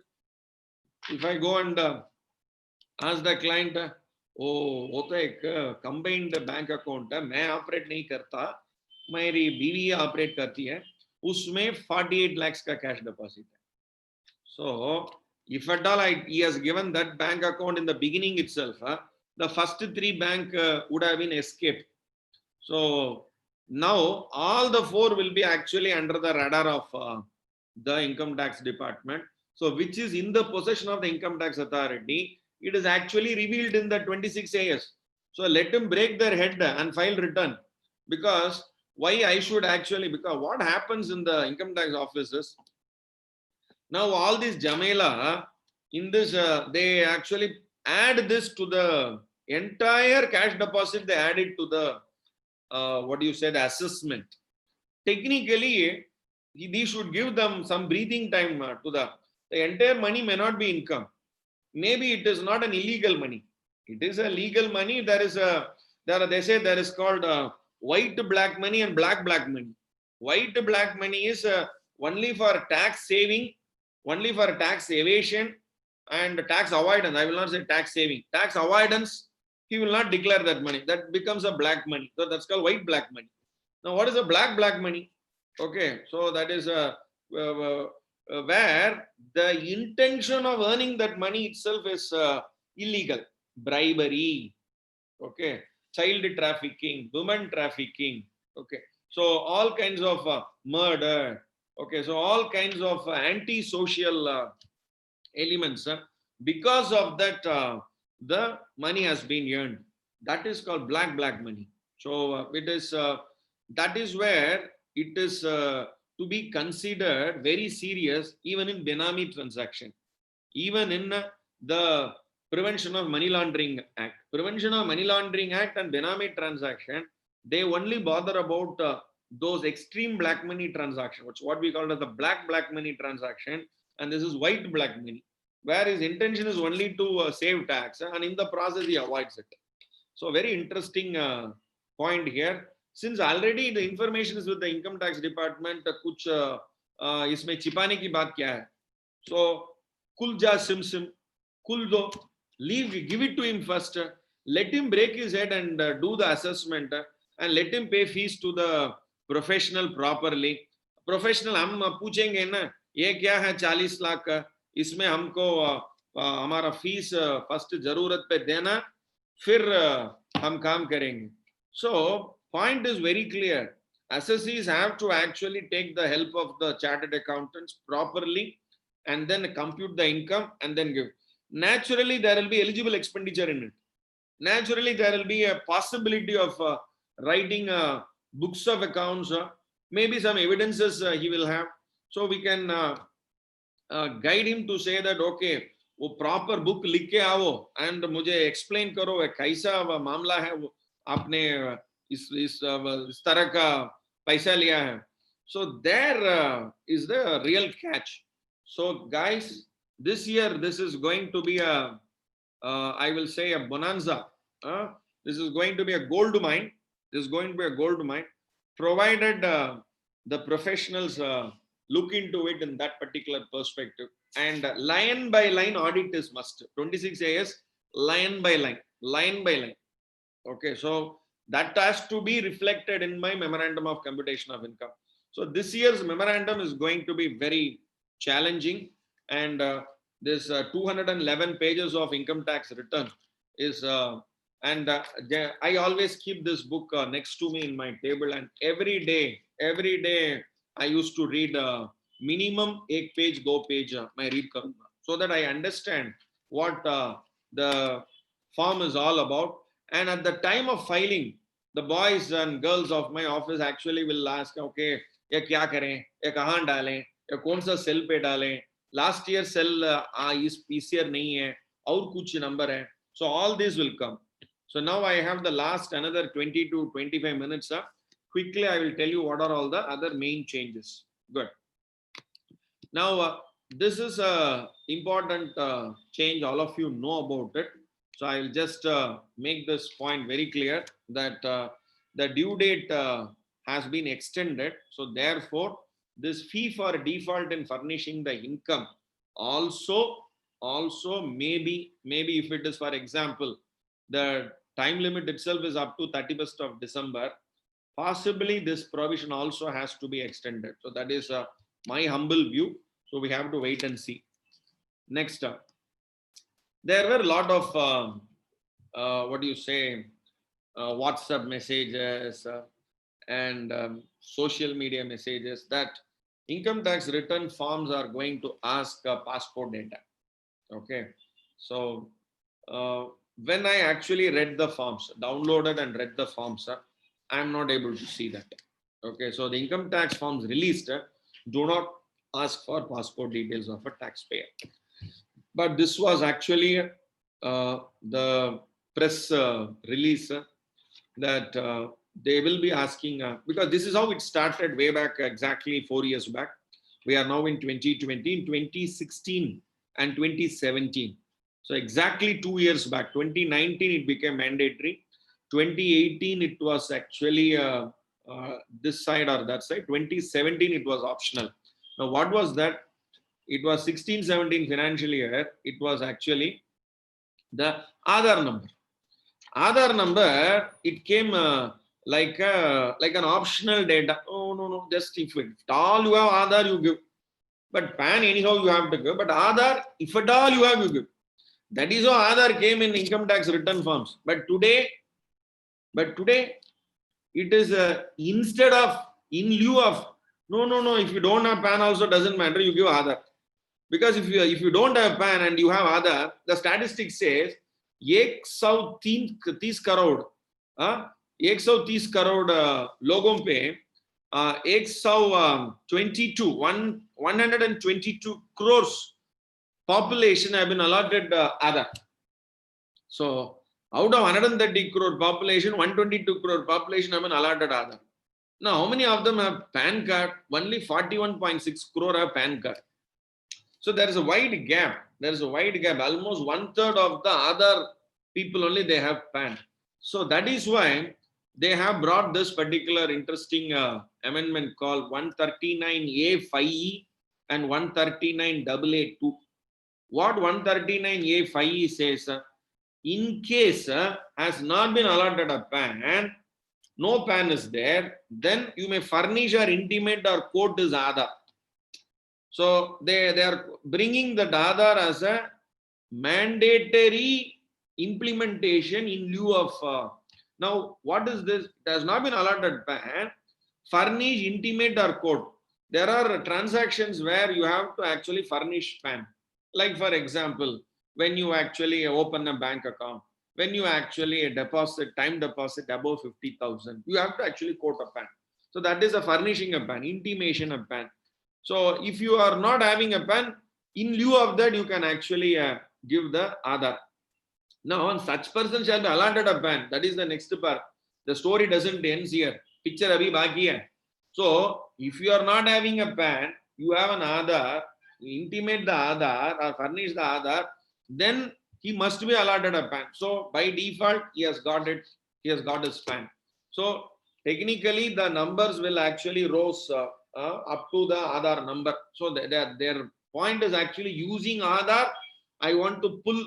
If I go and ask the client, वो तो एक combined bank account है, मैं operate नहीं करता, मेरी बीवी ऑपरेट करती है, उसमें 48 lakhs का कैश डिपॉजिट है. So if at all he has given that bank account in the beginning itself, the first 3 bank would have been escaped. So now all the 4 will be actually under the radar of the income tax department. So which is in the possession of the income tax authority, it is actually revealed in the 26 years. So let him break their head and file return. Because why I should actually, because what happens in the income tax offices, now all this Jamela, in this, they actually add this to the entire cash deposit, they add it to the, what do you say, the assessment. Technically, these should give them some breathing time to the entire money may not be income. Maybe it is not an illegal money. It is a legal money. There is they say there is called white black money and black money. White black money is only for tax saving, only for tax evasion and tax avoidance. I will not say tax saving. Tax avoidance, he will not declare that money. That becomes a black money. So that's called white black money. Now, what is a black money? Okay, so that is where the intention of earning that money itself is illegal. Bribery, okay, child trafficking, women trafficking, okay. So all kinds of murder, okay. So all kinds of anti-social elements. Because of that, the money has been earned. That is called black money. So it is that is where it is to be considered very serious, even in Benami transaction, even in the Prevention of Money Laundering Act. Prevention of Money Laundering Act and Benami transaction, they only bother about those extreme black money transaction, which what we call as the black money transaction, and this is white black money, where his intention is only to save tax, and in the process he avoids it. So very interesting point here. Since already the information is with the income tax department, कुछ इसमें छिपाने की बात क्या है? So Kulja Simsim, Kuldo, give it to him first. Let him break his head and do the assessment and let him pay fees to the professional properly. Professional हम पूछेंगे ना ये क्या है 40 लाख का, इसमें हमको हमारा फीस फर्स्ट जरूरत पे देना, फिर हम काम करेंगे. So point is very clear. Assessees have to actually take the help of the chartered accountants properly and then compute the income and then give. Naturally, there will be eligible expenditure in it. Naturally, there will be a possibility of writing books of accounts, maybe some evidences he will have. So we can guide him to say that, okay, वो proper book लिख के आओ and मुझे explain करो कैसा मामला है, वो आपने इस तरह का पैसा लिया है. So there is the real catch. So guys, this year this is going to be a I will say a bonanza. This is going to be a gold mine. This is going to be a gold mine, provided the professionals look into it in that particular perspective. And line by line audit is must. 26 AS, line by line, line by line. Okay, so that has to be reflected in my memorandum of computation of income. So this year's memorandum is going to be very challenging, and this 211 pages of income tax return is I always keep this book next to me in my table, and every day I used to read minimum 1 page, 2 page my read karunga, so that I understand what the form is all about. And at the time of filing, the boys and girls of my office actually will ask, okay, ये क्या करें, ये कहाँ डालें, ये कौन सा cell पे डालें, last year cell is PCR नहीं है और कुछ number है. So all this will come. So now I have the last another 20 to 25 minutes. Quickly I will tell you what are all the other main changes. Good. Now this is a important change. All of you know about it. So I will just make this point very clear that the due date has been extended. So therefore, this fee for default in furnishing the income also maybe if it is, for example, the time limit itself is up to 31st of December, possibly this provision also has to be extended. So that is my humble view. So we have to wait and see. Next up. There were a lot of what do you say, WhatsApp messages and social media messages that income tax return forms are going to ask passport data. Okay, so when I actually read the forms, downloaded and read the forms, I am not able to see that. Okay, so the income tax forms released do not ask for passport details of a taxpayer. But this was actually the press release that they will be asking, because this is how it started way back exactly 4 years back. We are now in 2020, in 2016 and 2017. So exactly 2 years back, 2019 it became mandatory. 2018 it was actually this side or that side. 2017 it was optional. Now what was that? It was 16-17 financial year. It was actually the Aadhaar number. Aadhaar number, it came like an optional data. Oh no, just if at all you have Aadhaar, you give. But PAN anyhow you have to give. But Aadhaar, if at all you have, you give. That is how Aadhaar came in income tax return forms. But today, it is instead of, in lieu of, no, if you don't have PAN also doesn't matter, you give Aadhaar. Because if you don't have PAN and you have Aadhaar, the statistics says 130 crore, 130 crore लोगों पे 122 crores population have been allotted Aadhaar. So out of 130 crore population, 122 crore population have been allotted Aadhaar. Now how many of them have PAN card? Only 41.6 crore have PAN card. So there is a wide gap. There is a wide gap. Almost 1/3 of the other people only they have PAN. So that is why they have brought this particular interesting amendment called 139A5E and 139AA2. What 139A5E says, in case has not been allotted a PAN, no PAN is there, then you may furnish or intimate or quote this Aadhaar. So they are bringing the Aadhaar as a mandatory implementation in lieu of now what is this? It has not been allotted PAN, furnish, intimate or quote. There are transactions where you have to actually furnish PAN. Like for example, when you actually open a bank account, when you actually deposit, time deposit above 50,000, you have to actually quote a PAN. So that is a furnishing a PAN, intimation of PAN. So if you are not having a PAN, in lieu of that, you can actually give the Aadhaar. Now, such person shall be allotted a PAN. That is the next part. The story doesn't end here. Picture abhi baki hai. So, if you are not having a PAN, you have an Aadhaar, you intimate the Aadhaar or furnish the Aadhaar, then he must be allotted a PAN. So, by default, he has got it. He has got his PAN. So, technically, the numbers will actually rose up to the Aadhaar number. So, their point is actually using Aadhaar. I want to pull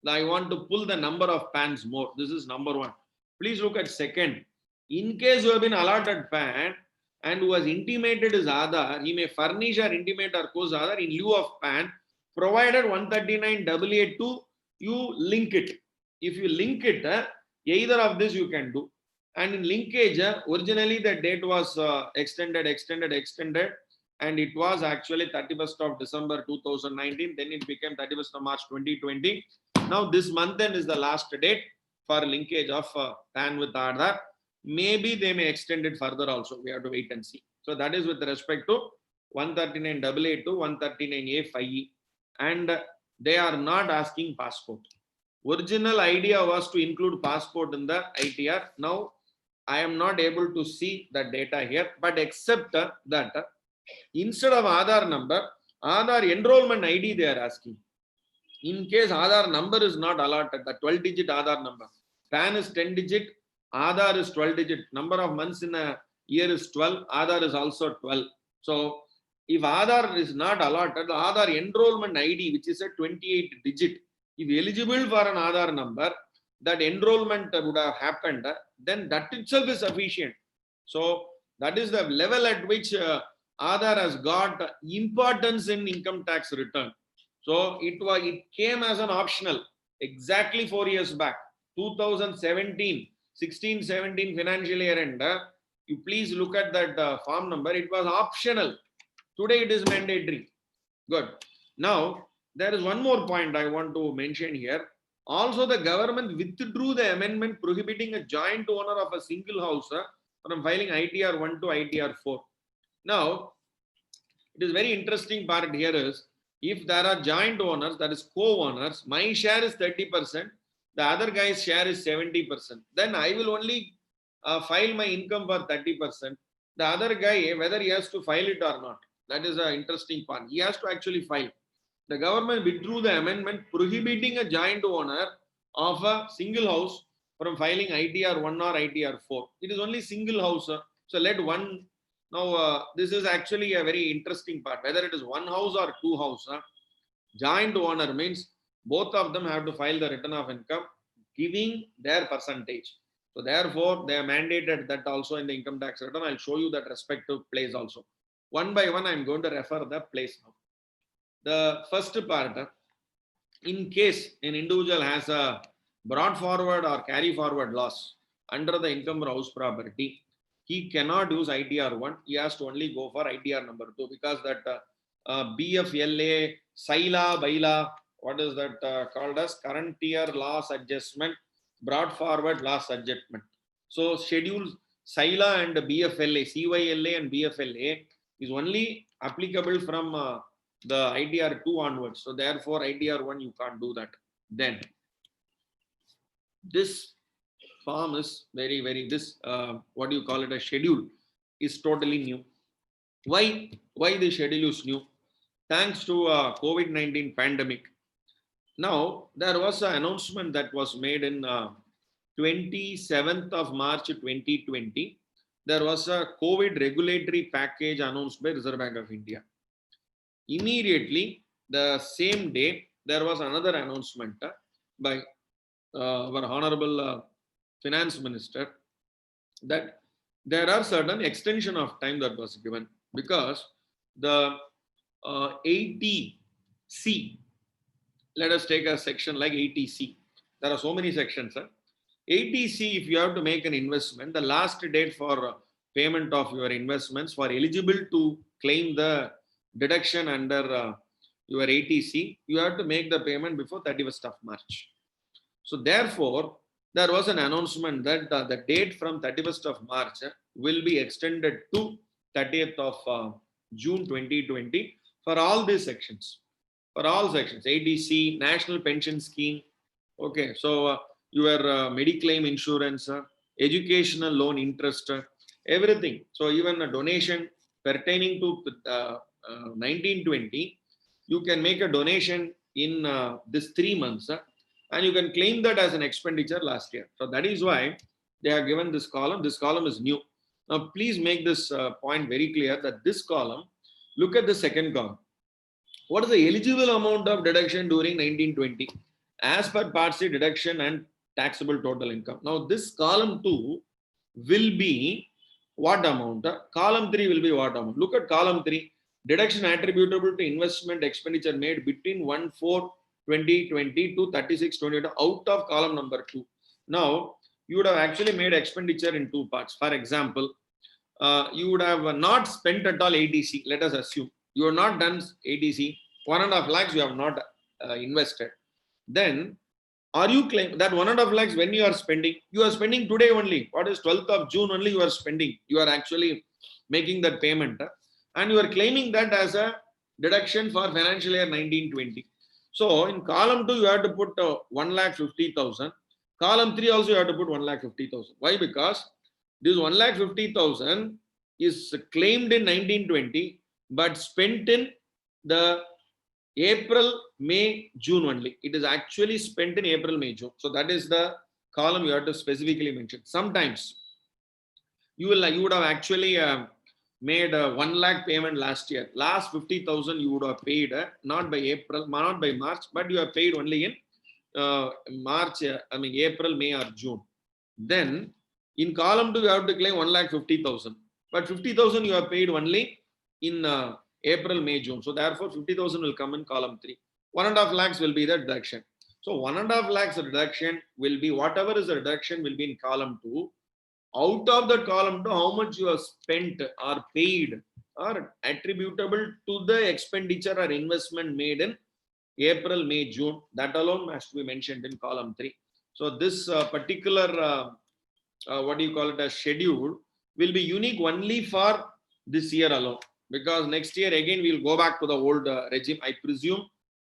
the number of PANs more. This is number one. Please look at second. In case you have been allotted PAN and who has intimated his Aadhaar, he may furnish or intimate or cause Aadhaar in lieu of PAN, provided 139(8)(2), you link it. If you link it, either of this you can do. And in linkage, originally the date was extended, and it was actually 31st of December 2019. Then it became 31st of March 2020. Now this month end is the last date for linkage of PAN with Aadhaar. Maybe they may extend it further also. We have to wait and see. So that is with respect to 139AA to 139A5E. And they are not asking passport. Original idea was to include passport in the ITR. Now I am not able to see the data here, but except that instead of Aadhaar number, Aadhaar enrollment ID they are asking. In case Aadhaar number is not allotted, the 12-digit Aadhaar number, PAN is 10-digit, Aadhaar is 12-digit, number of months in a year is 12, Aadhaar is also 12. So if Aadhaar is not allotted, the Aadhaar enrollment ID, which is a 28-digit, if eligible for an Aadhaar number, that enrollment would have happened, then that itself is sufficient. So that is the level at which Aadhaar has got importance in income tax return. So it came as an optional exactly 4 years back, 2017, 16-17 financial year end. You please look at that form number. It was optional. Today it is mandatory. Good. Now there is one more point I want to mention here. Also, the government withdrew the amendment prohibiting a joint owner of a single house from filing ITR 1 to ITR 4. Now, it is very interesting part here is, if there are joint owners, that is co-owners, my share is 30%, the other guy's share is 70%. Then I will only file my income for 30%. The other guy, whether he has to file it or not, that is an interesting part. He has to actually file. The government withdrew the amendment prohibiting a joint owner of a single house from filing ITR 1 or ITR 4. It is only single house. So let one. Now, this is actually a very interesting part. Whether it is one house or two house, joint owner means both of them have to file the return of income giving their percentage. So therefore, they are mandated that also in the income tax return. I'll show you that respective place also. One by one, I'm going to refer the place now. The first part, in case an individual has a brought forward or carry forward loss under the income or house property, he cannot use ITR 1. He has to only go for ITR number 2, because that BFLA, SILA, BILA, what is that called as current year loss adjustment, brought forward loss adjustment. So schedule SILA and BFLA, CYLA and BFLA is only applicable from the ITR 2 onwards. So therefore ITR 1 you can't do that. Then this form is very this what do you call it, a schedule is totally new. Why the schedule is new? Thanks to COVID-19 pandemic. Now there was an announcement that was made in 27th of March 2020. There was a COVID regulatory package announced by Reserve Bank of India. Immediately the same day, there was another announcement by our Honorable Finance Minister that there are certain extension of time that was given, because the 80C, let us take a section like 80C. There are so many sections. 80C, if you have to make an investment, the last date for payment of your investments for eligible to claim the deduction under your 80C, you have to make the payment before 31st of March. So therefore, there was an announcement that the date from 31st of March will be extended to 30th of June 2020 for all these sections. For all sections, ADC, National Pension Scheme, okay, so your Mediclaim insurance, educational loan interest, everything. So even a donation pertaining to 1920, you can make a donation in this 3 months, and you can claim that as an expenditure last year. So that is why they have given this column. This column is new. Now, please make this point very clear that this column, look at the second column. What is the eligible amount of deduction during 1920 as per Part C deduction and taxable total income? Now, this column 2 will be what amount? Column 3 will be what amount? Look at column 3. Deduction attributable to investment expenditure made between 1/4/2020 to 36/2020 out of column number 2. Now, you would have actually made expenditure in 2 parts. For example, you would have not spent at all ADC. Let us assume you have not done ADC. 1.5 lakhs you have not invested. Then, are you claiming that 1.5 lakhs when you are spending? You are spending today only. What is 12th of June only you are spending? You are actually making that payment, and you are claiming that as a deduction for financial year 1920. So in column 2 you have to put 1,50,000. Column 3 also you have to put 1,50,000. Why? Because this 1,50,000 is claimed in 1920 but spent in the April, May, June only. It is actually spent in April, May, June. So that is the column you have to specifically mention. Sometimes you would have actually made a 1 lakh payment last year. Last 50,000 you would have paid not by April, not by March, but you have paid only in April, May or June. Then in column 2 you have to claim 1,50,000, but 50,000 you have paid only in April, May, June. So therefore 50,000 will come in column 3. 1.5 lakhs will be the deduction. So 1.5 lakhs reduction will be whatever is the reduction will be in column 2. Out of the column 2, how much you have spent or paid or attributable to the expenditure or investment made in April, May, June, that alone has to be mentioned in column 3. So this particular what do you call it, as schedule will be unique only for this year alone, because next year again we'll go back to the old regime. I presume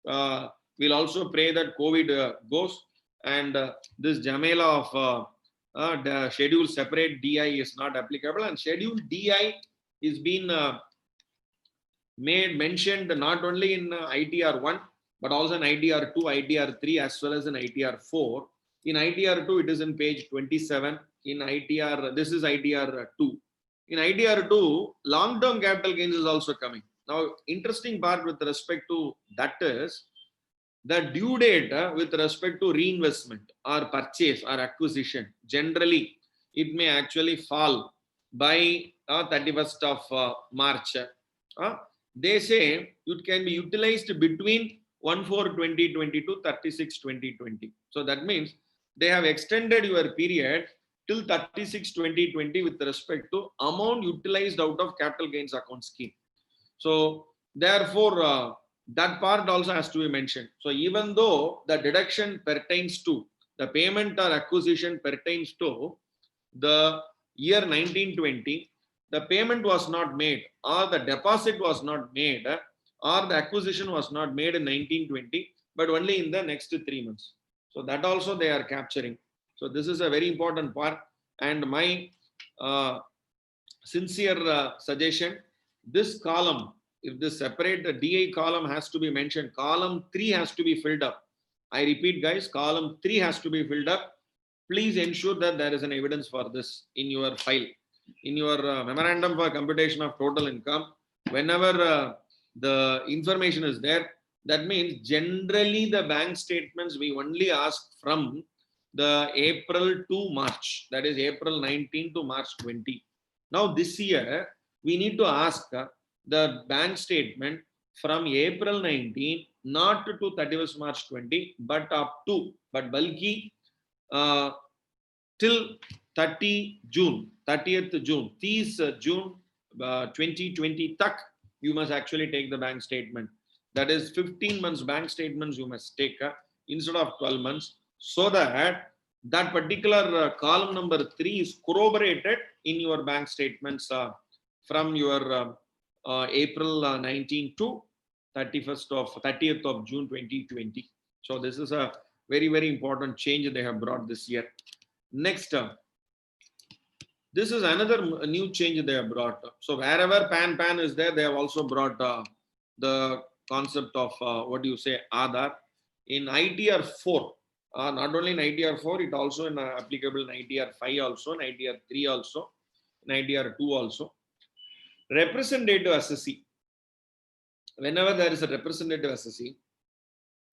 we'll also pray that COVID goes, and this Jamela of the schedule separate DI is not applicable, and schedule DI is been mentioned not only in ITR 1 but also in ITR 2, ITR 3 as well as in ITR 4. In ITR 2 it is in page 27. In ITR, this is ITR 2. In ITR 2, long-term capital gains is also coming. Now, interesting part with respect to that is the due date with respect to reinvestment or purchase or acquisition. Generally, it may actually fall by 31st of March. They say it can be utilized between 1/4/2020 to 36/2020. So that means they have extended your period till 36/2020 with respect to amount utilized out of capital gains account scheme. So therefore, that part also has to be mentioned. So even though the deduction pertains to the payment or acquisition pertains to the year 1920, the payment was not made or the deposit was not made or the acquisition was not made in 1920, but only in the next 3 months. So that also they are capturing. So this is a very important part, and my sincere suggestion, this column, if this separate the DI column has to be mentioned, column 3 has to be filled up. I repeat guys, column 3 has to be filled up. Please ensure that there is an evidence for this in your file. In your memorandum for computation of total income, whenever the information is there, That means generally the bank statements we only ask from the April to March, that is April 19 to March 20. Now this year we need to ask the bank statement from April 19 not to 31st March 20, but up to, but bulky till 30th June. 30th June 2020 tak you must actually take the bank statement. That is 15 months bank statements you must take instead of 12 months, so that that particular column number 3 is corroborated in your bank statements from your April 19 to 30th of June 2020. So this is a very, very important change they have brought this year. Next, this is another new change they have brought. So wherever PAN is there, they have also brought the concept of what do you say, Aadhaar in ITR 4. Not only in ITR 4, it also in applicable in ITR 5 also, in ITR 3 also, in ITR 2 also. Representative assessee. Whenever there is a representative assessee,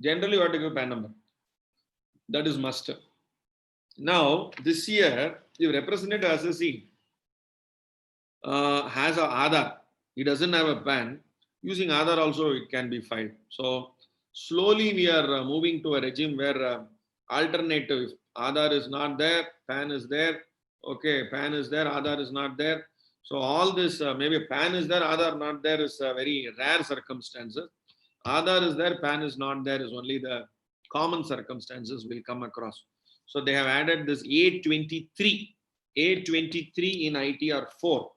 generally you have to give PAN number. That is must. Now, this year, if representative assessee has a Aadhaar, he doesn't have a PAN, using Aadhaar also it can be filed. So, slowly we are moving to a regime where alternative, Aadhaar is not there, PAN is there, okay, PAN is there, Aadhaar is not there. So, all this, maybe PAN is there, Aadhaar not there is very rare circumstances. Aadhaar is there, PAN is not there is only the common circumstances will come across. So they have added this A23 in ITR 4.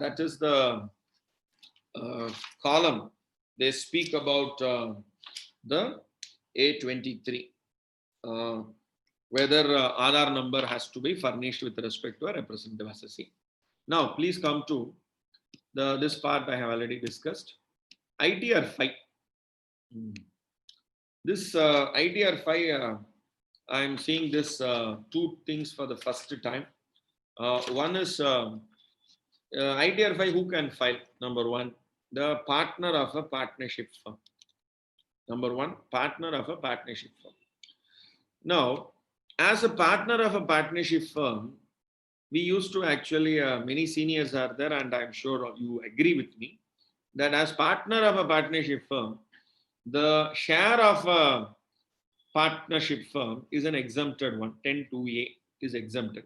That is the column. They speak about the A23, whether Aadhaar number has to be furnished with respect to a representative assessee. Now, please come to this part I have already discussed. ITR 5. This ITR 5, I am seeing this two things for the first time. One is ITR 5, who can file? Number one, the partner of a partnership firm. Number one, partner of a partnership firm. Now, as a partner of a partnership firm, we used to actually, many seniors are there, and I'm sure you agree with me, that as partner of a partnership firm, the share of a partnership firm is an exempted one. 10(2)(a) is exempted.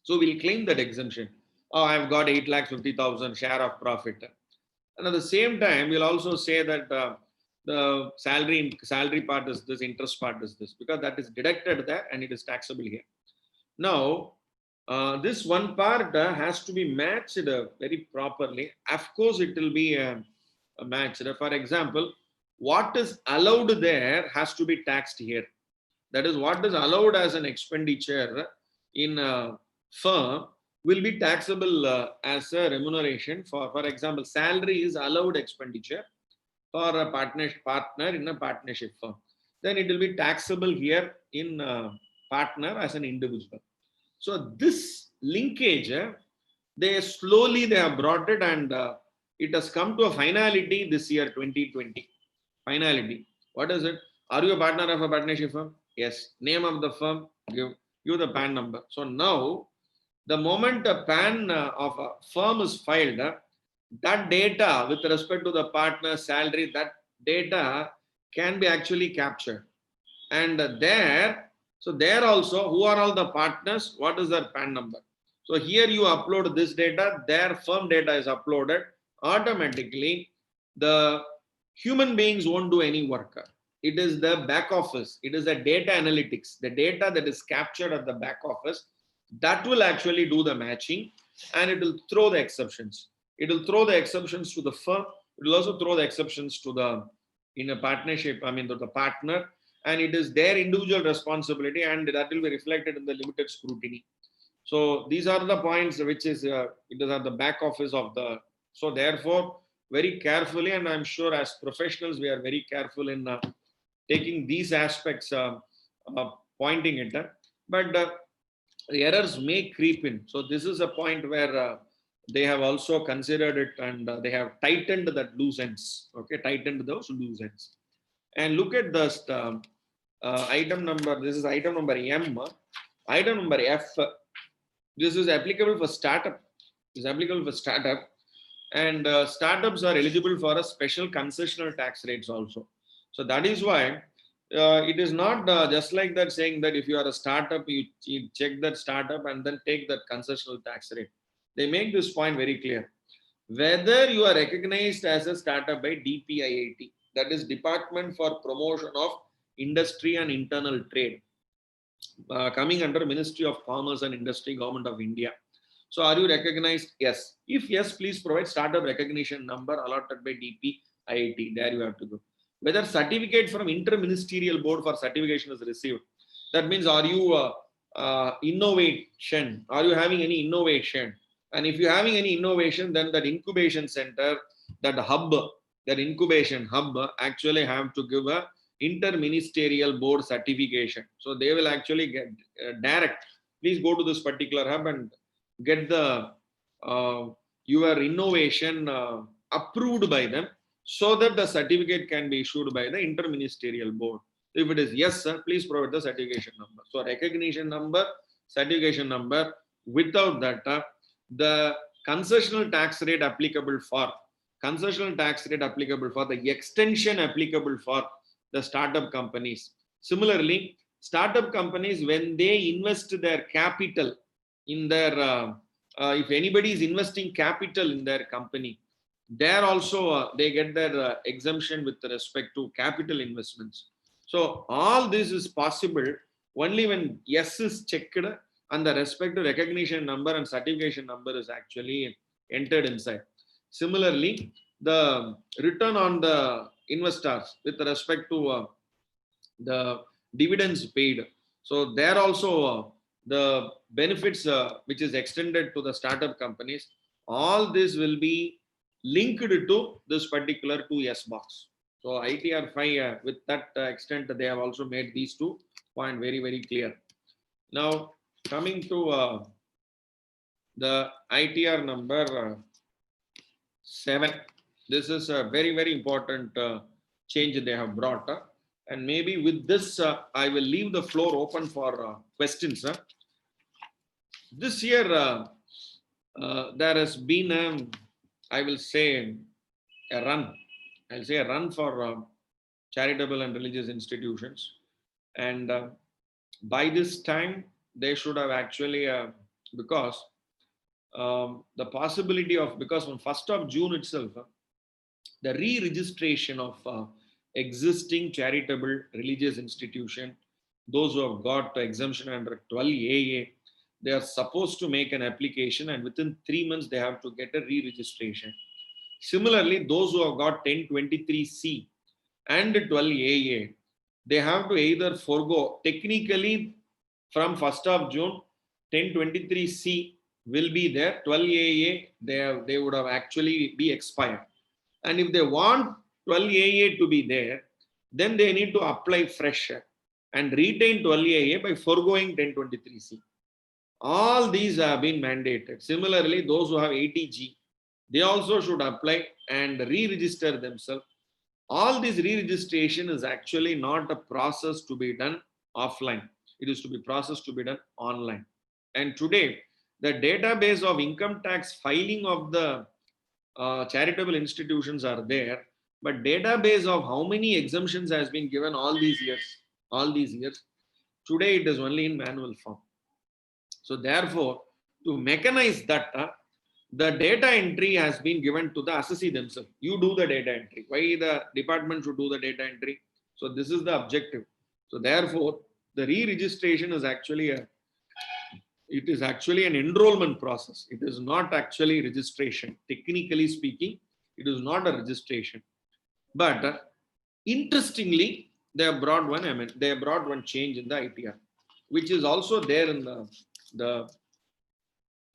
So we'll claim that exemption. Oh, I've got 8,50,000 share of profit. And at the same time, we'll also say that the salary part is this, interest part is this, because that is deducted there and it is taxable here. Now, this one part has to be matched very properly. Of course, it will be matched. For example, what is allowed there has to be taxed here. That is, what is allowed as an expenditure in a firm will be taxable as a remuneration. For example, salary is allowed expenditure for a partner in a partnership firm. Then it will be taxable here in partner as an individual. So this linkage, they have brought it, and it has come to a finality this year, 2020. Finality. What is it? Are you a partner of a partnership firm? Yes. Name of the firm, give you the PAN number. So now, the moment a PAN of a firm is filed, that data with respect to the partner salary, that data can be actually captured. And there also, who are all the partners? What is their PAN number? So here you upload this data, their firm data is uploaded. Automatically, the human beings won't do any work. It is the back office. It is the data analytics. The data that is captured at the back office, that will actually do the matching, and it will throw the exceptions. It will throw the exceptions to the firm. It will also throw the exceptions to the, in a partnership, to the partner, and it is their individual responsibility, and that will be reflected in the limited scrutiny. So these are the points which is, it is at the back office of the, so therefore, very carefully, and I'm sure as professionals, we are very careful in taking these aspects, pointing it. But the errors may creep in. So this is a point where they have also considered it, and they have tightened that loose ends. Okay, tightened those loose ends. And look at this item number. This is item number M. Item number F. This is applicable for startup. Is applicable for startup, and startups are eligible for a special concessional tax rates also. So that is why it is not just like that saying that if you are a startup, you check that startup and then take that concessional tax rate. They make this point very clear. Whether you are recognized as a startup by DPIIT, that is Department for Promotion of Industry and Internal Trade, coming under Ministry of Commerce and Industry, Government of India. So are you recognized? Yes. If yes, please provide startup recognition number allotted by DPIIT. There you have to go. Whether certificate from Inter-Ministerial Board for certification is received. That means, are you innovation? Are you having any innovation? And if you're having any innovation, then that incubation center, that hub, that incubation hub actually have to give a Inter-Ministerial Board certification. So they will actually get direct. Please go to this particular hub and get the your innovation approved by them, so that the certificate can be issued by the Inter-Ministerial Board. If it is yes, sir, please provide the certification number. So recognition number, certification number. Without that, the concessional tax rate applicable for the extension applicable for the startup companies. Similarly, startup companies, when they invest their capital in their if anybody is investing capital in their company, there also they get their exemption with respect to capital investments. So all this is possible only when yes is checked and the respective recognition number and certification number is actually entered inside. Similarly, the return on the investors with respect to the dividends paid. So there also the benefits which is extended to the startup companies, all this will be linked to this particular 2S box. So ITR 5 with that extent, they have also made these 2 points very, very clear. Now coming to the ITR number 7. This is a very, very important change they have brought. And maybe with this, I will leave the floor open for questions. This year, there has been, I will say, a run. I'll say a run for charitable and religious institutions. And by this time, they should have actually, because the possibility of, because on 1st of June itself, the re-registration of existing charitable religious institution, those who have got exemption under 12AA, they are supposed to make an application, and within 3 months they have to get a re-registration. Similarly, those who have got 1023C and 12AA, they have to either forego, technically from 1st of June, 1023C will be there, 12AA, they would have actually be expired. And if they want 12AA to be there, then they need to apply fresh and retain 12AA by foregoing 1023C. All these have been mandated. Similarly, those who have 80G, they also should apply and re-register themselves. All this re-registration is actually not a process to be done offline. It is to be process to be done online. And today, the database of income tax filing of the charitable institutions are there, but database of how many exemptions has been given all these years, today it is only in manual form. So therefore, to mechanize that, the data entry has been given to the assessee themselves. You do the data entry. Why the department should do the data entry? So this is the objective. So therefore, the re-registration is actually it is actually an enrollment process. It is not actually registration. Technically speaking, it is not a registration. But interestingly, they have brought one change in the ITR, which is also there in the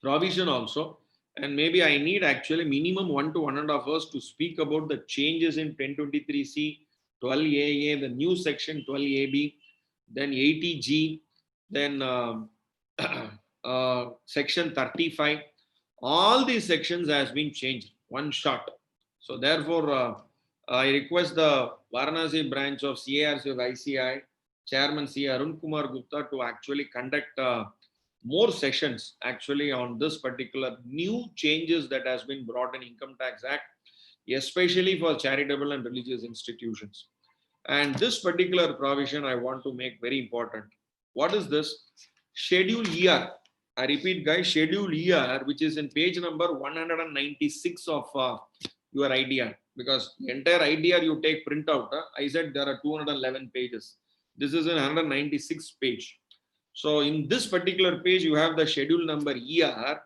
provision also. And maybe I need actually minimum 1 to 1.5 hours to speak about the changes in 1023C, 12AA, the new section 12AB, then 80G, then section 35. all these sections has been changed, one shot. So therefore, I request the Varanasi branch of CARC of ICI, Chairman C. Arun Kumar Gupta, to actually conduct more sessions actually on this particular new changes that has been brought in Income Tax Act, especially for charitable and religious institutions. And this particular provision I want to make very important. What is this? Schedule ER. I repeat, guys, Schedule ER, which is in page number 196 of your IDR, because the entire IDR you take printout. I said there are 211 pages. This is in 196 page. So in this particular page, you have the schedule number ER,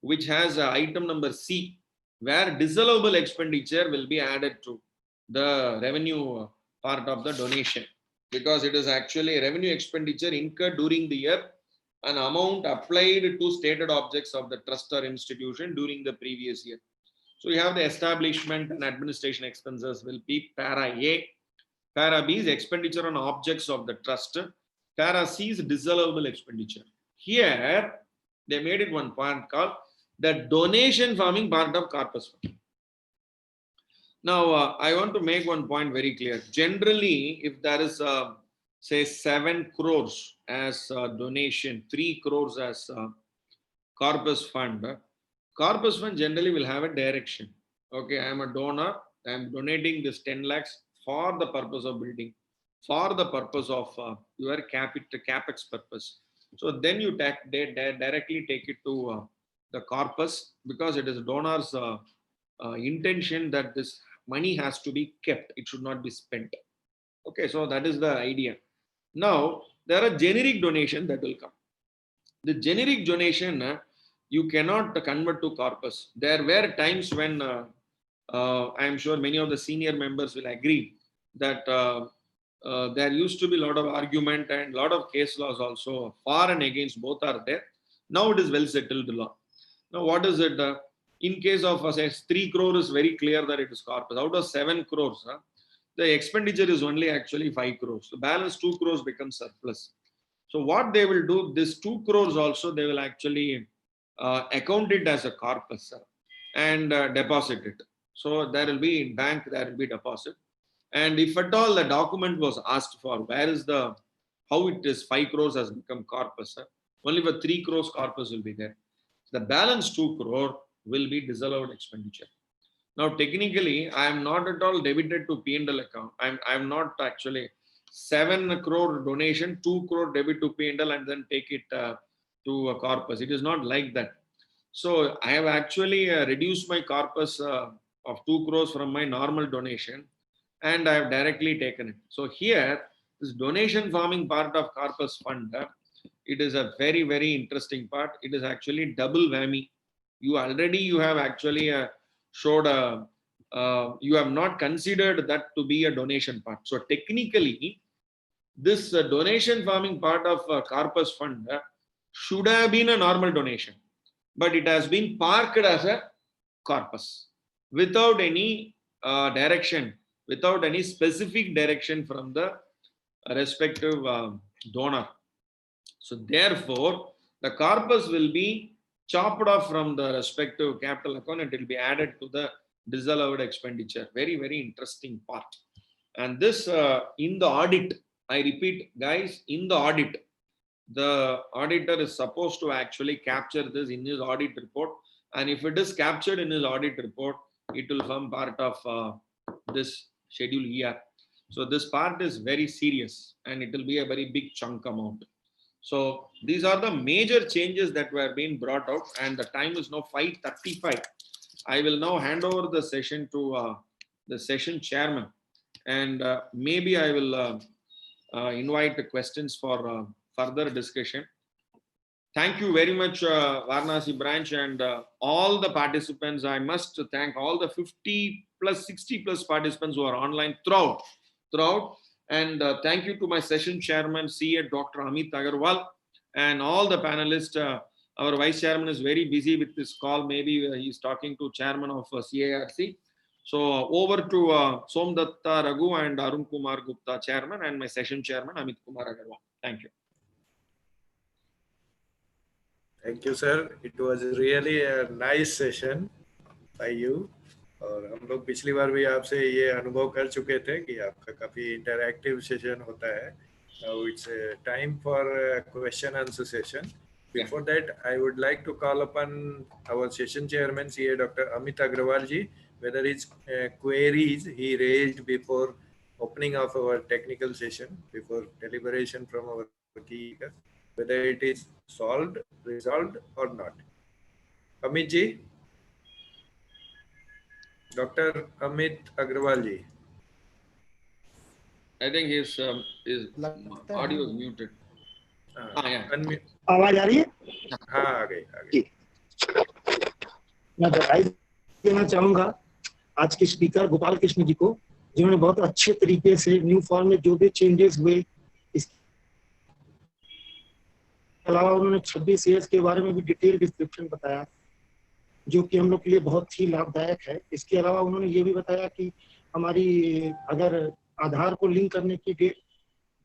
which has item number C, where disallowable expenditure will be added to the revenue part of the donation, because it is actually revenue expenditure incurred during the year, an amount applied to stated objects of the trust or institution during the previous year. So you have the establishment and administration expenses will be para A. Para B is expenditure on objects of the trust. Para C is disallowable expenditure. Here, they made it one point called the donation forming part of corpus fund. Now, I want to make one point very clear. Generally, if there is, say, 7 crores as donation, 3 crores as corpus fund generally will have a direction. Okay, I am a donor. I am donating this 10 lakhs for the purpose of building, for the purpose of your capex purpose. So then you directly take it to the corpus, because it is donor's intention that this money has to be kept. It should not be spent. Okay, so that is the idea. Now, there are generic donation that will come. The generic donation, you cannot convert to corpus. There were times when I am sure many of the senior members will agree that there used to be a lot of argument and a lot of case laws also, for and against both are there. Now it is well settled law. Now what is it? In case of say 3 crore is very clear that it is corpus. Out of 7 crores, the expenditure is only actually 5 crores. The balance 2 crores becomes surplus. So what they will do, this 2 crores also, they will actually account it as a corpus and deposit it. So there will be in bank, there will be deposit. And if at all the document was asked for, where is the, how it is 5 crores has become corpus, only for 3 crores corpus will be there. The balance 2 crore will be disallowed expenditure. Now, technically, I am not at all debited to P&L account. I am not actually 7 crore donation, 2 crore debit to P&L and then take it to a corpus. It is not like that. So I have actually reduced my corpus of 2 crores from my normal donation, and I have directly taken it. So here, this donation forming part of corpus fund, it is a very, very interesting part. It is actually double whammy. You have actually showed you have not considered that to be a donation part. So technically, this donation forming part of corpus fund should have been a normal donation, but it has been parked as a corpus without any direction, without any specific direction from the respective donor. So therefore, the corpus will be chopped off from the respective capital account and it will be added to the disallowed expenditure. Very, very interesting part. And this in the audit, I repeat, guys, in the audit, the auditor is supposed to actually capture this in his audit report. And if it is captured in his audit report, it will form part of this schedule ER. So this part is very serious and it will be a very big chunk amount. So these are the major changes that were being brought out, and the time is now 5:35. I will now hand over the session to the session chairman, and maybe I will invite the questions for further discussion. Thank you very much, Varanasi branch and all the participants. I must thank all the 50 plus 60 plus participants who are online throughout. And thank you to my session chairman, CA Dr. Amit Agarwal, and all the panelists. Our vice chairman is very busy with this call. Maybe he's talking to chairman of CARC. So over to Somdatta Raghu and Arun Kumar Gupta, chairman, and my session chairman, Amit Kumar Agarwal. Thank you. Thank you, sir. It was really a nice session by you. और हम लोग पिछली बार भी आपसे ये अनुभव कर चुके थे कि आपका काफी इंटरैक्टिव सेशन होता है. Now it's time for question answer session. Before that, I would like to call upon our session chairman, CA Dr. Amit Agrawal ji, whether his queries he raised before opening of our technical session, before deliberation from our key speakers, whether it is solved, resolved or not. Amit ji, Dr. Amit Agrawal ji. I think his audio is muted. Yeah. Unmute. आवाज आ रही है? हाँ, आ गई. मैं बधाई देना चाहूंगा आज के स्पीकर गोपाल कृष्ण जी को, जिन्होंने बहुत अच्छे तरीके से न्यू फॉर्म में जो भी चेंजेस हुए, इसके अलावा उन्होंने 26 ईयर्स के बारे में भी डिटेल डिस्क्रिप्शन बताया, जो कि हम लोग के लिए बहुत ही लाभदायक है. इसके अलावा उन्होंने ये भी बताया कि हमारी अगर आधार को लिंक करने की डेट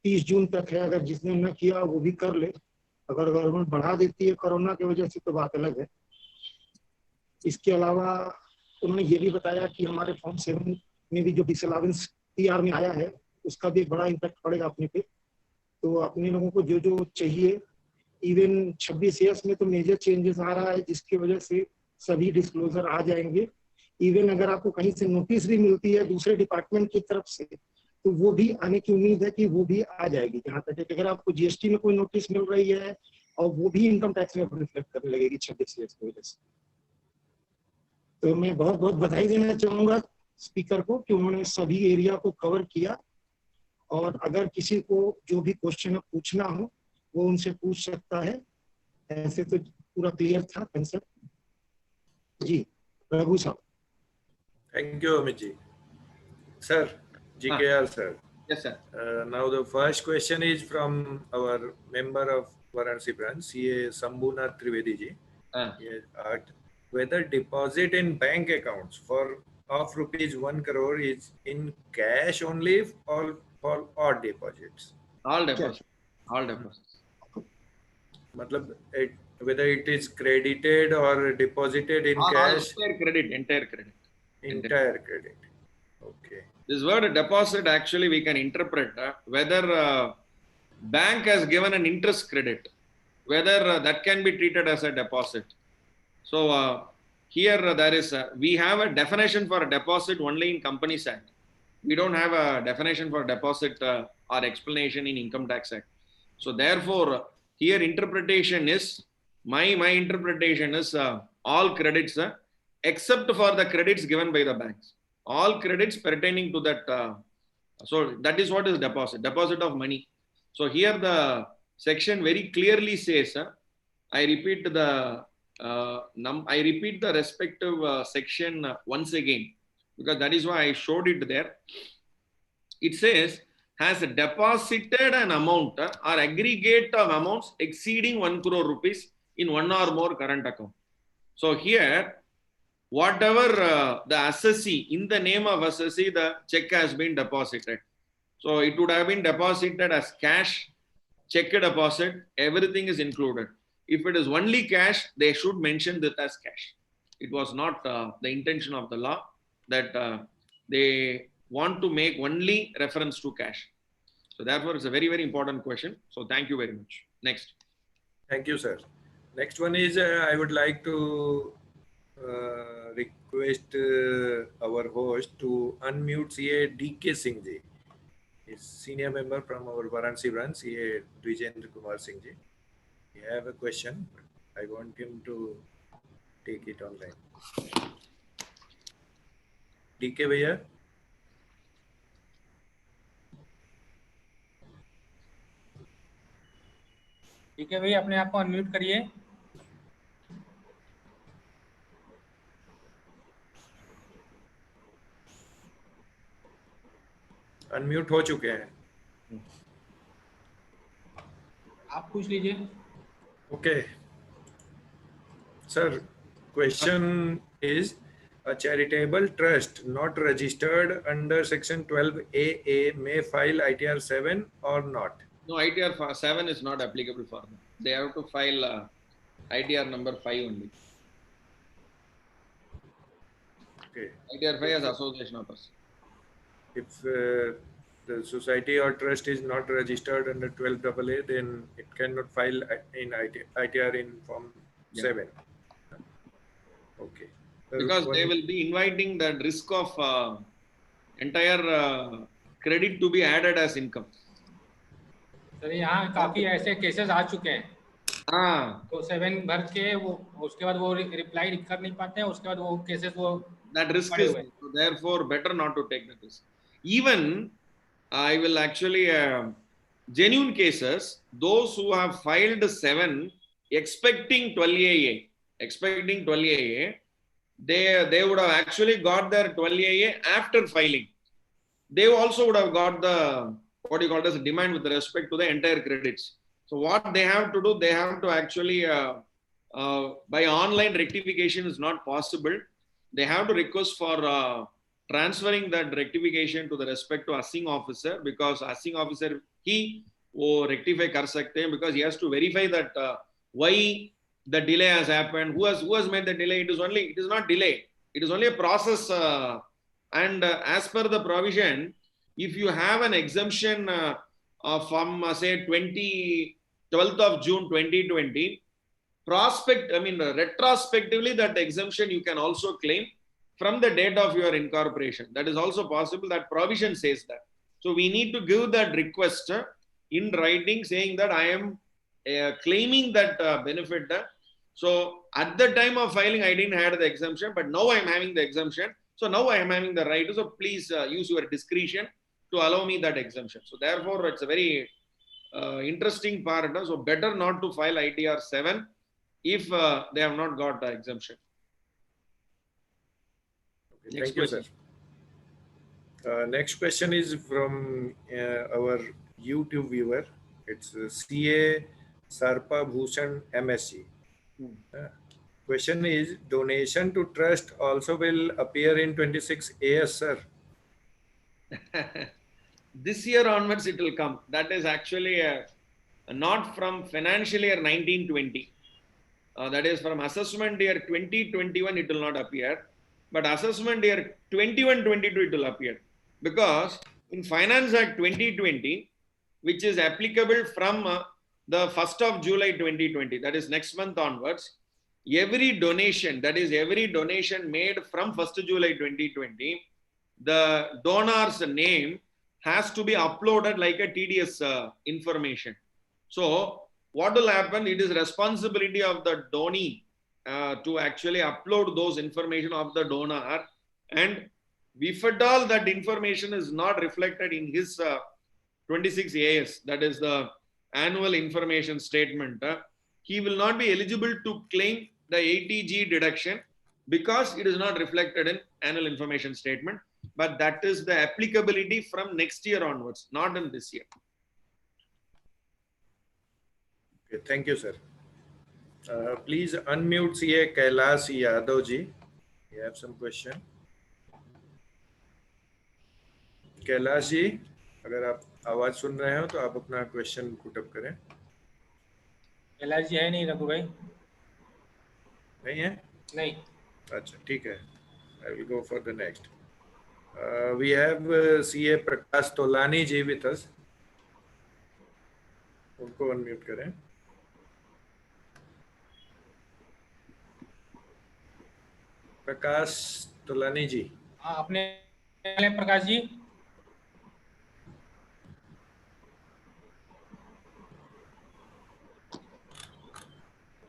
30 जून तक है, अगर जिसने न किया वो भी कर ले. अगर गवर्नमेंट बढ़ा देती है कोरोना की वजह से तो बात अलग है. इसके अलावा उन्होंने ये भी बताया कि हमारे फॉर्म 7 में भी जो डिसअलाउंस टीआर में आया है उसका भी एक बड़ा इम्पैक्ट पड़ेगा अपने पे. तो अपने लोगों को जो जो चाहिए, इवन 26 ईयर्स में तो मेजर चेंजेस आ रहा है जिसकी वजह से सभी डिस्क्लोजर आ जाएंगे. इवन अगर आपको कहीं से नोटिस भी मिलती है दूसरे डिपार्टमेंट की तरफ से तो वो भी आने की उम्मीद है कि वो भी आ जाएगी. जहाँ तक है कि अगर आपको जीएसटी में कोई नोटिस मिल रही है और वो भी इनकम टैक्स में रिफ्लेक्ट करने लगेगी 26 ईयर्स की वजह से. तो मैं बहुत बहुत बधाई देना चाहूंगा स्पीकर को कि उन्होंने सभी एरिया को कवर किया. और अगर किसी को जो भी क्वेश्चन पूछना हो वो उनसे पूछ सकता है. ऐसे तो पूरा क्लियर था कंसेप्ट. जी रघु साहब. Thank you, Amit ji. Sir, GKR sir. Yes, sir. Now the first question is from our member of Varanasi branch, CA Sambhunath Trivedi ji. He has asked whether deposit in bank accounts for of rupees 1 crore is in cash only or for all deposits. All deposits. All deposits. मतलब whether it is credited or deposited in cash. Entire credit. Entire credit. Okay. This word deposit actually we can interpret whether bank has given an interest credit, whether that can be treated as a deposit. So here there is we have a definition for a deposit only in Companies Act. We don't have a definition for deposit or explanation in Income Tax Act. So therefore here interpretation is my interpretation is all credits except for the credits given by the banks. All credits pertaining to that. So that is what is deposit of money. So here the section very clearly says, I repeat the respective section once again, because that is why I showed it there. It says, has deposited an amount or aggregate of amounts exceeding 1 crore rupees in one or more current account. So here, whatever the assessee, in the name of assessee, the check has been deposited. So it would have been deposited as cash, check deposit, everything is included. If it is only cash, they should mention that as cash. It was not the intention of the law that they want to make only reference to cash. So therefore, it's a very, very important question. So thank you very much. Next. Thank you, sir. Next one is I would like to request our host to unmute CA DK Singh ji. He's senior member from our Varanasi branch, CA Dwijendra Kumar Singh ji. We have a question. I want him to take it online. DK भैया. ठीक है भैया, अपने आप को unmute करिए. Unmute हो चुके हैं. आप पूछ लीजिए. Okay. Sir, question is a charitable trust not registered under section 12AA may file ITR 7 or not? No, ITR 7 is not applicable for them. They have to file ITR number 5 only. Okay. ITR 5 as association of us. If the society or trust is not registered under 12 AA, then it cannot file in ITR in Form 7. Okay. Because they will be inviting the risk of entire credit to be added as income. Sir यहाँ काफी ऐसे cases आ चुके हैं, हाँ, तो 7 भर के वो उसके बाद वो रिप्लाई कर नहीं पाते हैं, उसके बाद वो केसेस वो that risk is there. So therefore better not to take that risk. Even I will actually genuine cases, those who have filed 7 expecting 12AA, they would have actually got their 12AA after filing. They also would have got the what you call as demand with respect to the entire credits. So what they have to do, they have to actually by online rectification is not possible. They have to request for transferring that rectification to the respect to assing officer, because assing officer he वो rectify कर सकते हैं, because he has to verify that why the delay has happened, who has made the delay. It is not delay, it is only a process, and as per the provision, if you have an exemption from say 12th of June 2020, retrospectively that exemption you can also claim from the date of your incorporation. That is also possible. That provision says that. So we need to give that request in writing saying that I am claiming that benefit. So at the time of filing, I didn't have the exemption, but now I am having the exemption. So now I am having the right. So please use your discretion to allow me that exemption. So therefore, it's a very interesting part. So better not to file ITR 7 if they have not got the exemption. Okay, thank you, sir. Next question is from our YouTube viewer. It's CA Sarpa Bhushan MSc. Question is, donation to trust also will appear in 26 AS, sir? This year onwards it will come. That is actually not from financial year 1920. That is from assessment year 2021 it will not appear, but assessment year 21-22 it will appear, because in Finance Act 2020, which is applicable from the 1st of July 2020, that is next month onwards, every donation made from 1st July 2020, the donor's name has to be uploaded like a TDS information. So what will happen? It is responsibility of the donee to actually upload those information of the donor, and if at all that information is not reflected in his 26 AS, that is the annual information statement, he will not be eligible to claim the 80G deduction because it is not reflected in annual information statement. But that is the applicability from next year onwards, not in this year. Okay, thank you, sir. Please unmute CA Kailash Yadav ji. You have some question. Kailash ji, अगर आप आवाज सुन रहे हो तो आप अपना question put up करें। कैलाश जी है नहीं, रघु भाई नहीं है? नहीं। अच्छा, ठीक है। I will go for the next. We have CA Prakash Tolani ji with us. उनको अनम्यूट करें। प्रकाश तोलानी जी। हाँ, अपने प्रकाश जी।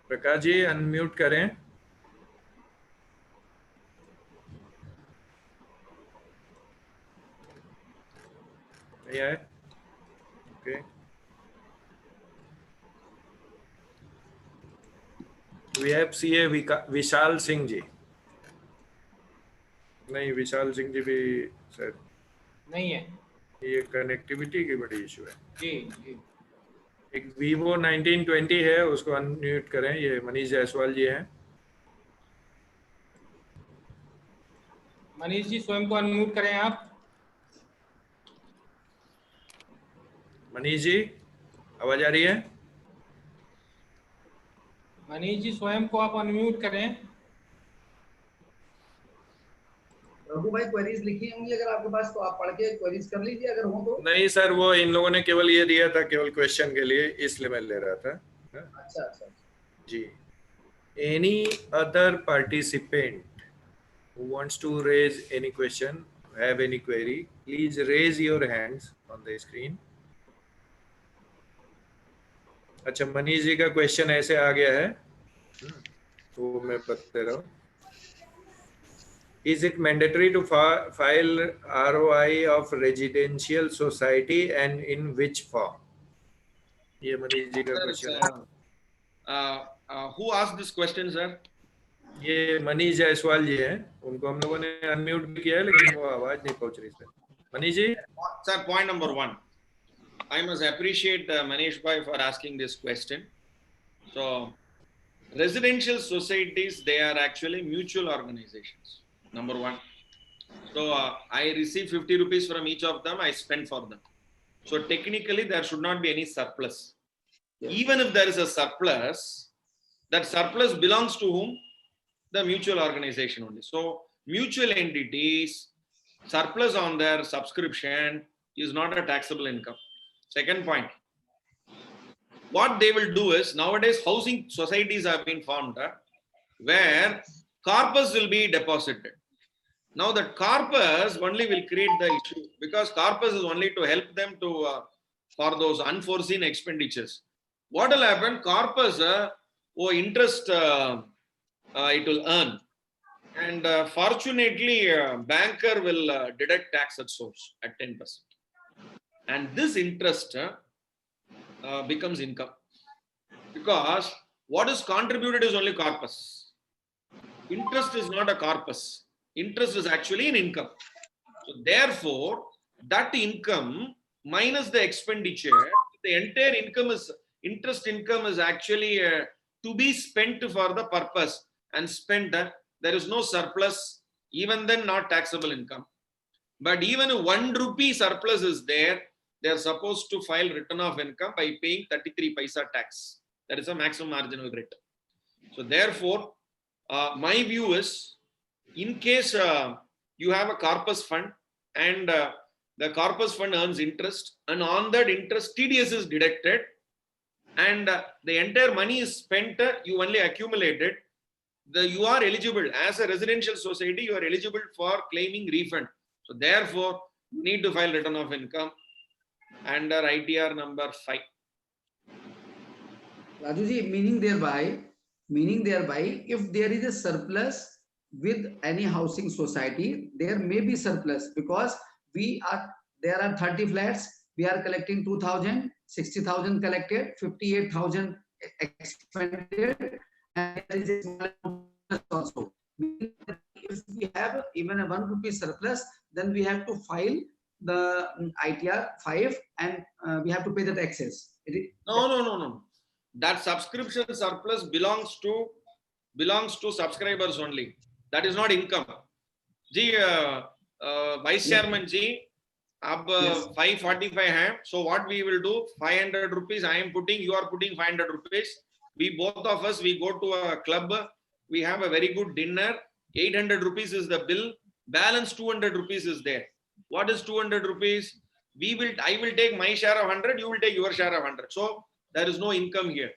प्रकाश जी अनम्यूट करें। नहीं आए? Okay. We have CA Vishal Singh ji. नहीं, विशाल सिंह जी भी सर नहीं है। ये कनेक्टिविटी की बड़ी इशू है। जी जी। एक Vivo 1920 है, उसको अनम्यूट करें। ये मनीष जायसवाल जी हैं। मनीष जी स्वयं को अनम्यूट करें आप। मनीष जी, आवाज आ रही है? मनीष जी स्वयं को आप अनम्यूट करें। रघु भाई क्वेरीज लिखी होंगी अगर आपके पास, तो आप पढ़ के क्वेरीज कर लीजिए अगर हो तो। नहीं सर, वो इन लोगों ने केवल ये दिया था केवल क्वेश्चन के लिए, इसलिए मैं ले रहा था। अच्छा अच्छा जी। Any other participant who wants to raise any question, have any query, please raise your hands on the screen. अच्छा, मनीष जी का क्वेश्चन ऐसे आ गया है, तो मैं बता रहा हूँ। Is it mandatory to file ROI of residential society and in which form? ये मनीष जी का क्वेश्चन है। Who asked this question, sir? ये मनीष जायसवाल जी हैं, उनको हम लोगों ने अनम्यूट भी किया है लेकिन वो आवाज नहीं पहुंच रही sir. Manish ji. Sir, point number 1. I must appreciate Manish Bhai for asking this question. So, residential societies, they are actually mutual organizations. Number 1. So, I receive 50 rupees from each of them, I spend for them. So, technically, there should not be any surplus. Yes. Even if there is a surplus, that surplus belongs to whom? The mutual organization only. So, mutual entities, surplus on their subscription is not a taxable income. Second point, what they will do is, nowadays housing societies have been formed where corpus will be deposited. Now that corpus only will create the issue, because corpus is only to help them to for those unforeseen expenditures. What will happen? Corpus interest it will earn, and fortunately banker will deduct tax at source at 10%, and this interest becomes income, because what is contributed is only corpus. Interest is not a corpus. Interest is actually an income. So therefore, that income minus the expenditure, the entire income is interest income is actually to be spent for the purpose and spent. There is no surplus, even then not taxable income. But even if 1 rupee surplus is there, they are supposed to file return of income by paying 33 paisa tax. That is a maximum marginal rate. So therefore, my view is, in case you have a corpus fund and the corpus fund earns interest, and on that interest TDS is deducted, and the entire money is spent, you only accumulated, you are eligible as a residential society, you are eligible for claiming refund. So therefore, you need to file return of income under ITR number 5. Raju ji, meaning thereby, if there is a surplus with any housing society, there may be surplus, because there are 30 flats, we are collecting 2,000, 60,000 collected, 58,000 expended, and there is a small also. If we have even a 1 rupee surplus, then we have to file the ITR 5 and we have to pay the taxes. No. That subscription surplus belongs to subscribers only. That is not income. Ji, Vice Chairman ji, ab 545 hai. So what we will do? 500 rupees I am putting. You are putting 500 rupees. We both of us, we go to a club. We have a very good dinner. 800 rupees is the bill. Balance 200 rupees is there. What is 200 rupees? I will take my share of 100. You will take your share of 100. So there is no income here.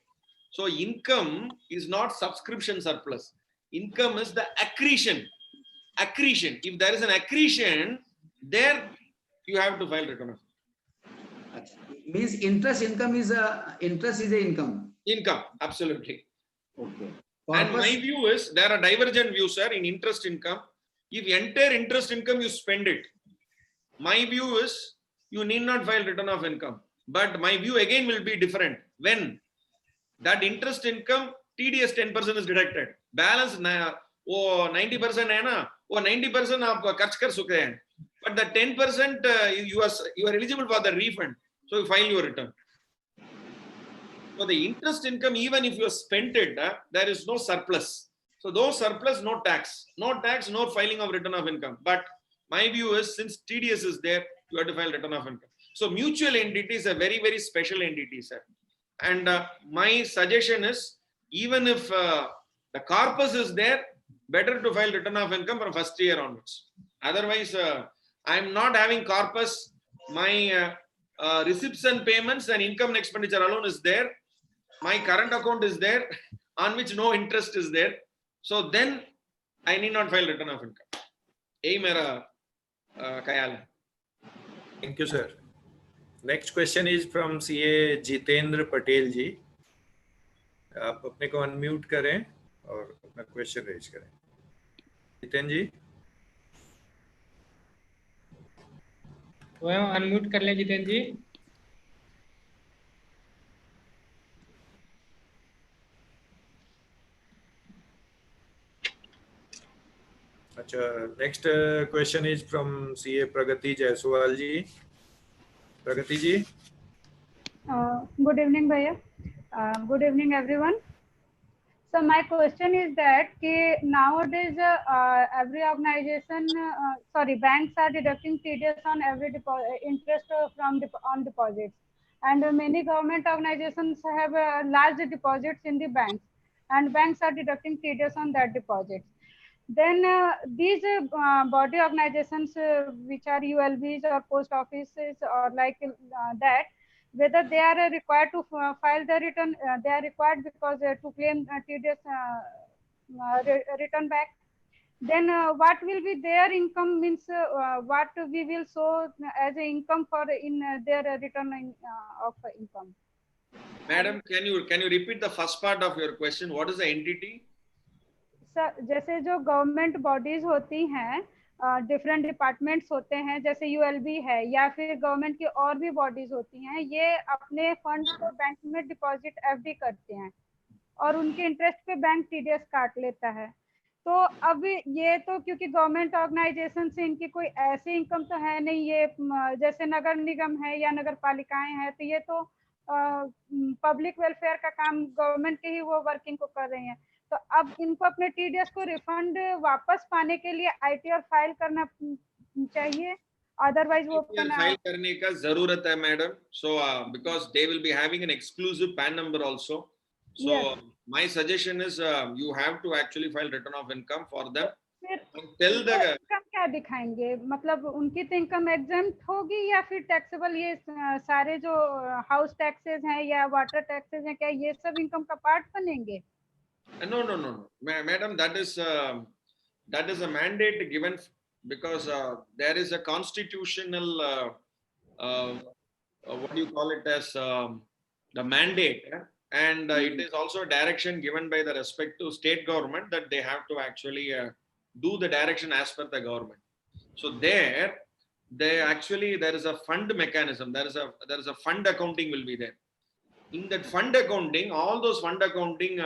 So income is not subscription surplus. Income is the accretion. Accretion. If there is an accretion, there you have to file return. Means interest income is a income. Income, absolutely. Okay. And my view is, there are divergent views, sir, in interest income. If entire interest income you spend it, my view is you need not file return of income. But my view again will be different. When that interest income, TDS 10% is deducted. Balance 90% है ना, वो 90% आप खर्च कर सकते हैं. But the 10% you are eligible for the refund. So you file your return. So the interest income, even if you spent it, there is no surplus. So those surplus, no tax, no filing of return of income. But my view is, since TDS is there, you have to file return of income. So mutual entities are very, very special entities, sir. And my suggestion is, even if the corpus is there, better to file return of income from first year onwards. Otherwise, I'm not having corpus, my receipts and payments and income and expenditure alone is there. My current account is there on which no interest is there. So then I need not file return of income. यही मेरा ख्याल है. Thank you, sir. Next question is from CA Jitendra Patel जी. आप अपने को unmute करें और अपना क्वेश्चन रेज करें. जितेंद्र जी. स्वयं अनम्यूट कर लें जितेंद्र जी. अच्छा, next question is from CA Pragati Jaiswal ji. Pragati ji. Good evening, Bhaiya. Good evening, everyone. So my question is that nowadays every organization, banks are deducting TDS on every interest on deposits, and many government organizations have large deposits in the banks, and banks are deducting TDS on that deposits. Then these body organizations which are ULBs or post offices or like that, whether they are required to file the return, they are required because to claim TDS return back. Then what will be their income, means what we will show as a income for in their return of income. Madam, can you repeat the first part of your question? What is the entity? Sir, जैसे जो government bodies होती हैं, different departments होते हैं, जैसे ULB है या फिर गवर्नमेंट की और भी बॉडीज होती हैं, ये अपने फंड को बैंक में डिपॉजिट एफडी करते हैं और उनके इंटरेस्ट पे बैंक टीडीएस काट लेता है. तो अब ये तो क्योंकि गवर्नमेंट ऑर्गेनाइजेशन से इनकी कोई ऐसी इनकम तो है नहीं, ये जैसे नगर निगम है या नगर पालिकाएं हैं, तो ये तो पब्लिक वेलफेयर का काम गवर्नमेंट के ही वो वर्किंग को कर रही हैं. तो अब इनको अपने टीडीएस को रिफंड वापस पाने के लिए आईटीआर फाइल करना चाहिए, अदरवाइज वो फाइल करने का जरूरत है madam. So because they will be having an exclusive PAN number also. So my suggestion is you have to actually file return of income for them. Tell the income क्या दिखाएंगे, मतलब उनकी तो इनकम एग्जेम्प्ट होगी या फिर taxable, ये सारे जो हाउस टैक्सेस हैं या वाटर टैक्सेस हैं, क्या ये सब इनकम का पार्ट बनेंगे? No, madam. That is a mandate given because there is a constitutional what do you call it as the mandate, and it is also a direction given by the respective state government that they have to actually do the direction as per the government. So there is a fund mechanism. There is a fund accounting will be there. In that fund accounting, all those fund accounting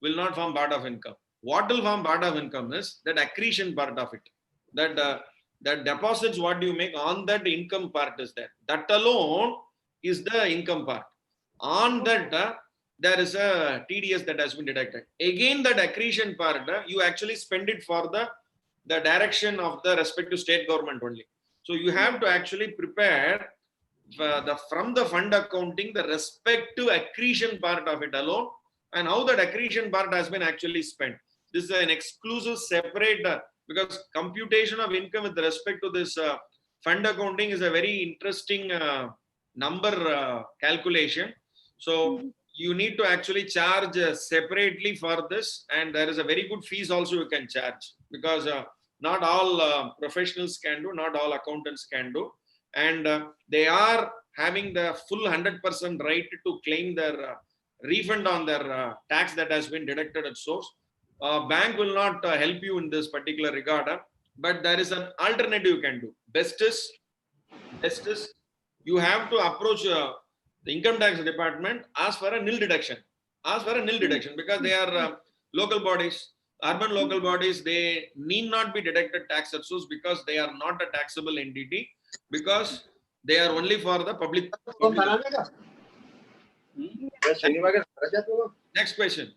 will not form part of income. What will form part of income is that accretion part of it. That deposits what you make on that income part is there. That alone is the income part. On that there is a TDS that has been deducted. Again, that accretion part you actually spend it for the direction of the respective state government only. So you have to actually prepare from the fund accounting the respective accretion part of it alone, and how that accretion part has been actually spent. This is an exclusive separate because computation of income with respect to this fund accounting is a very interesting number calculation. So you need to actually charge separately for this, and there is a very good fees also you can charge, because not all professionals can do, not all accountants can do, and they are having the full 100% right to claim their refund on their tax that has been deducted at source. Bank will not help you in this particular regard, but there is an alternative you can do. Best is you have to approach the income tax department, ask for a nil deduction. Because they are local bodies, urban local bodies, they need not be deducted tax at source because they are not a taxable entity, because they are only for the public. Next question.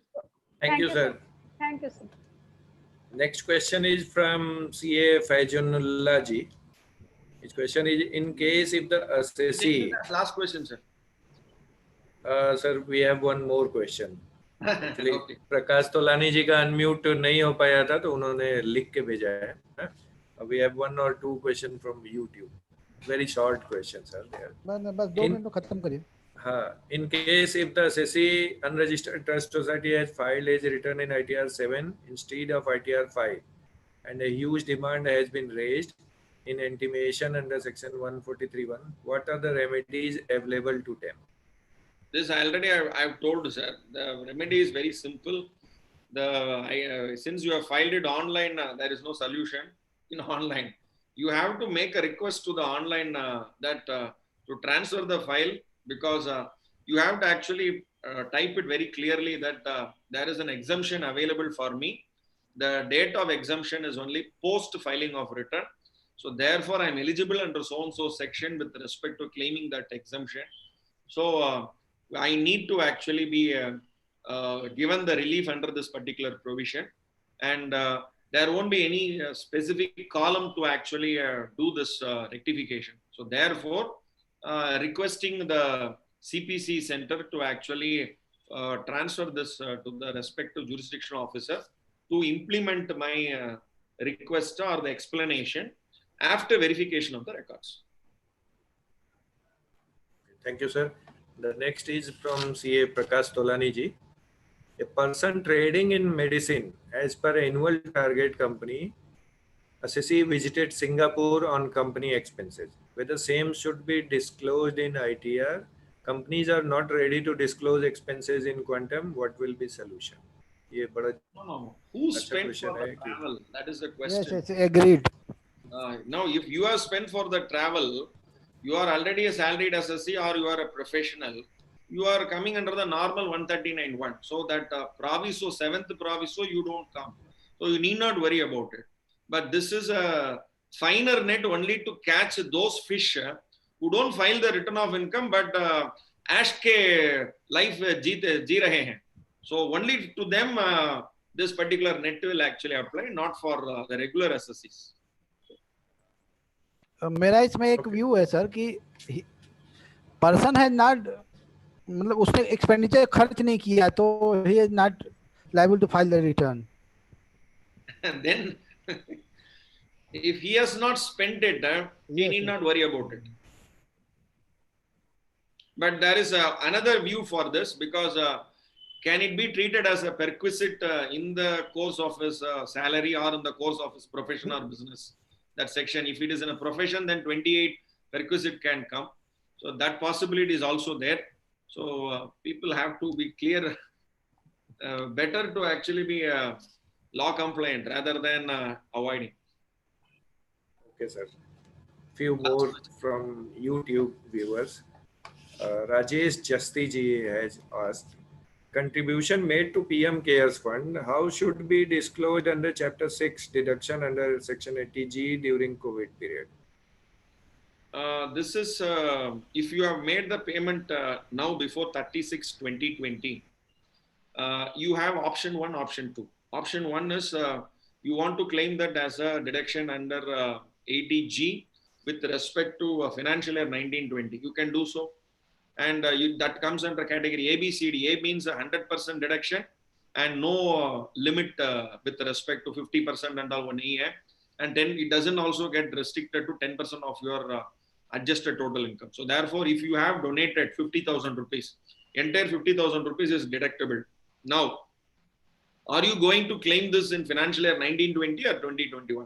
Thank you, sir. Thank you, sir. Next question is from CA Faizunullah ji. His question is, in case if the assessee... Last question, sir. Sir, we have one more question. Actually Okay. प्रकाश तोलानी जी का unmute नहीं हो पाया था तो उन्होंने लिख के भेजा है. We have 1 or 2 question from YouTube. Very short questions are there. बस 2 मिनट में खत्म करिए. In case if the assessee unregistered trust society has filed as written in ITR 7 instead of ITR 5 and a huge demand has been raised in intimation under section 143(1), what are the remedies available to them? This already I've told, sir. The remedy is very simple. Since you have filed it online, there is no solution in online. You have to make a request to the online to transfer the file, because you have to actually type it very clearly that there is an exemption available for me. The date of exemption is only post filing of return. So therefore, I am eligible under so and so section with respect to claiming that exemption. So I need to actually be given the relief under this particular provision, and there won't be any specific column to actually do this rectification. So therefore, requesting the CPC center to actually transfer this to the respective jurisdictional officer to implement my request or the explanation after verification of the records. Thank you, sir. The next is from CA Prakash Tolani ji. A person trading in medicine as per annual target company, assessee visited Singapore on company expenses. Whether same should be disclosed in ITR. Companies are not ready to disclose expenses in quantum. What will be solution? ये बड़ा No. Who अच्छा spent question for the है कि travel? That is the question. Yes, agreed. Now, if you have spent for the travel, you are already a salaried assessee or you are a professional, you are coming under the normal 139(1). So that proviso, 7th proviso, you don't come. So you need not worry about it. But this is a finer net only to catch those fish who don't file the return of income, but ash ke life जी रहे हैं. So only to them this particular net will actually apply, not for the regular assessees. मेरा इसमें एक view है sir कि person है not, मतलब उसने एक्सपेंडिचर खर्च नहीं किया तो he is not liable to file the return. And then if he has not spent it, he need not worry about it. But there is another view for this, because can it be treated as a perquisite in the course of his salary or in the course of his profession or business? That section, if it is in a profession, then 28 perquisite can come. So that possibility is also there. So people have to be clear, better to actually be law compliant rather than avoiding. Okay, sir. Few more from YouTube viewers. Rajesh Jasti ji has asked, contribution made to PM Cares Fund, how should be disclosed under Chapter 6 deduction under Section 80G during COVID period? This is if you have made the payment now before 36/2020, you have option 1, option 2. Option 1 is you want to claim that as a deduction under 80G with respect to financial year 1920. You can do so, and that comes under category ABCD. A means 100% deduction and no limit with respect to 50% and all one year, and then it doesn't also get restricted to 10% of your adjusted total income. So therefore, if you have donated 50,000 rupees, entire 50,000 rupees is deductible. Now, are you going to claim this in financial year 1920 or 2021?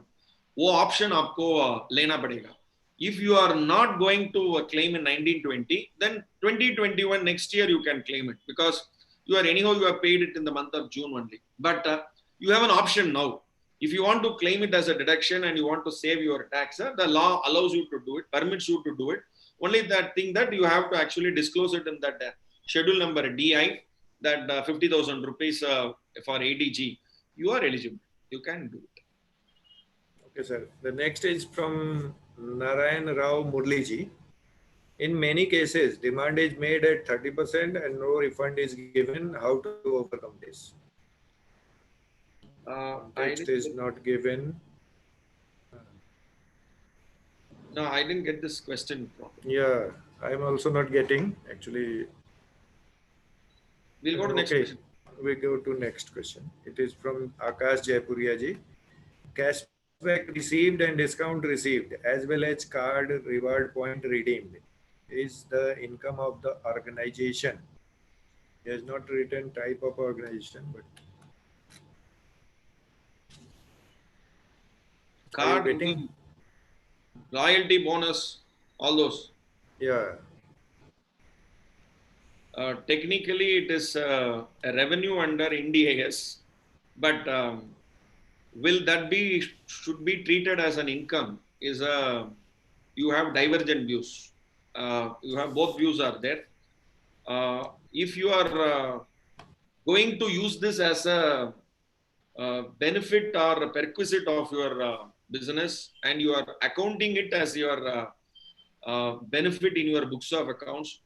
वो option आपको लेना पड़ेगा. If you are not going to claim in 1920, then 2021 next year you can claim it, because you have paid it in the month of June only. But you have an option now. If you want to claim it as a deduction and you want to save your tax, the law allows you to do it, permits you to do it. Only that thing that you have to actually disclose it in that schedule number DI, that 50,000 rupees for ADG, you are eligible. You can do it. Okay, sir. The next is from Narayan Rao Murliji. In many cases, demand is made at 30% and no refund is given. How to overcome this? Text is not given. No, I didn't get this question properly. Yeah, I'm also not getting actually. We'll go to next Okay. question. we go to next question. It is from Akash Jaipuria ji. Cashback received and discount received, as well as card reward point redeemed, is the income of the organization. He has not written type of organization, but Card, getting? loyalty bonus, all those. Yeah. Technically, it is a revenue under NDAS, but will that be, should be treated as an income? Is a, you have divergent views. You have both views are there. If you are going to use this as a benefit or a perquisite of your business, and you are accounting it as your benefit in your books of accounts,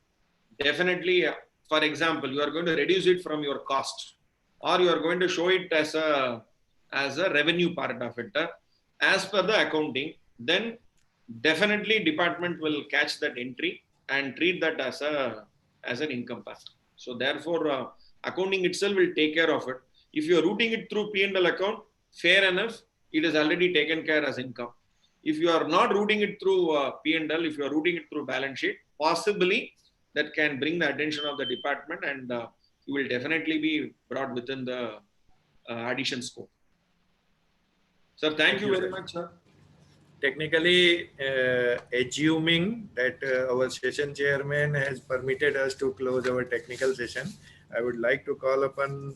definitely, for example, you are going to reduce it from your cost, or you are going to show it as a revenue part of it. As per the accounting, then definitely department will catch that entry and treat that as an income part. So therefore, accounting itself will take care of it. If you are routing it through P&L account, fair enough, it is already taken care as income. If you are not routing it through P&L, if you are routing it through balance sheet, possibly that can bring the attention of the department, and you will definitely be brought within the addition scope. Sir, thank you very much, sir. Technically, assuming that our session chairman has permitted us to close our technical session, I would like to call upon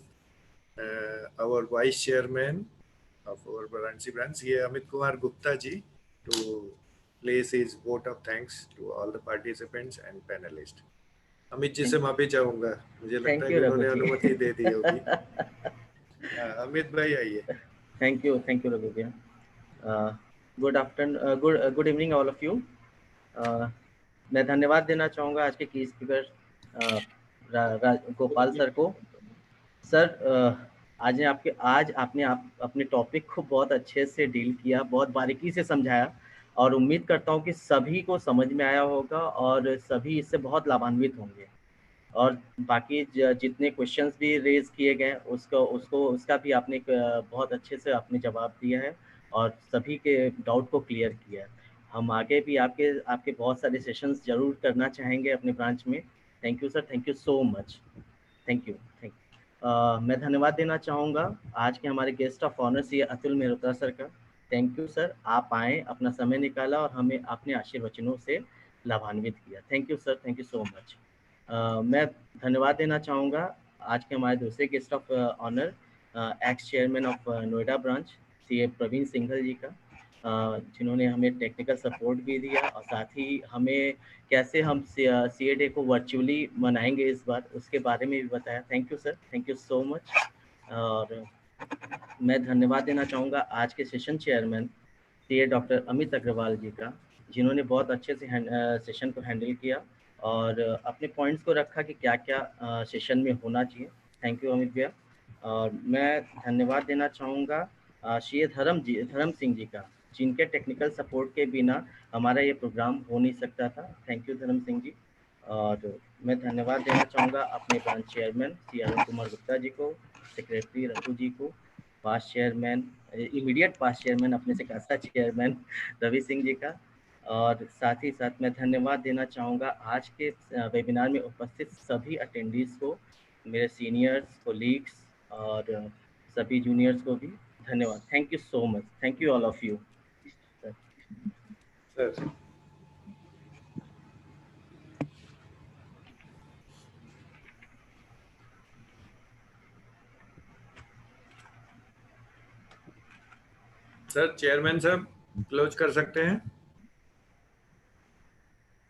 our vice chairman of our Varanasi branch, Amit Kumar Gupta ji, to place his vote of thanks to all the participants and panelists. Amit ji से माफी चाहूंगा, मुझे लगता है कि उन्होंने अनुमति दे दी होगी। अमित भाई आइए। थैंक यू रघु भैया। Good afternoon, good evening all of you. मैं धन्यवाद देना चाहूँगा आज के की स्पीकर गोपाल सर को। सर, आज आपने अपने टॉपिक को बहुत अच्छे से डील किया, बहुत बारीकी से समझाया, और उम्मीद करता हूँ कि सभी को समझ में आया होगा और सभी इससे बहुत लाभान्वित होंगे। और बाकी जितने क्वेश्चंस भी रेज किए गए उसका भी आपने बहुत अच्छे से आपने जवाब दिया है और सभी के डाउट को क्लियर किया है। हम आगे भी आपके बहुत सारे सेशंस जरूर करना चाहेंगे अपने ब्रांच में। Thank you sir, thank you so much, thank you. मैं धन्यवाद देना चाहूँगा आज के हमारे guest of honour C Atul Mehrotra sir का। थैंक यू सर, आप आए, अपना समय निकाला और हमें अपने आशीर्वचनों से लाभान्वित किया। Thank you sir, thank you so much. मैं धन्यवाद देना चाहूँगा आज के हमारे दूसरे guest of honour ex chairman of Noida branch CA Praveen Singhal ji का, जिन्होंने हमें टेक्निकल सपोर्ट भी दिया और साथ ही हमें कैसे हम सीए डे को वर्चुअली मनाएंगे इस बार, उसके बारे में भी बताया। Thank you sir, thank you so much. और मैं धन्यवाद देना चाहूँगा आज के session chairman CA doctor Amit Agarwal ji का, जिन्होंने बहुत अच्छे से सेशन को हैंडल किया और अपने पॉइंट्स को रखा कि क्या क्या सेशन में होना चाहिए। थैंक यू अमित भैया। और मैं धन्यवाद देना चाहूँगा श्री धर्म सिंह जी का, जिनके टेक्निकल सपोर्ट के बिना हमारा ये प्रोग्राम हो नहीं सकता था। थैंक यू धर्म सिंह जी। और मैं धन्यवाद देना चाहूँगा अपने ब्रांच चेयरमैन श्री अरुण कुमार गुप्ता जी को, सेक्रेटरी रघु जी को, past chairman, immediate past chairman अपने से कासा चेयरमैन रवि सिंह जी का। और साथ ही साथ मैं धन्यवाद देना चाहूँगा आज के वेबिनार में उपस्थित सभी अटेंडीज को, मेरे सीनियर्स, कोलीग्स और सभी जूनियर्स को भी धन्यवाद। Thank you so much, thank you all of you. Sir chairman साहब क्लोज कर सकते हैं?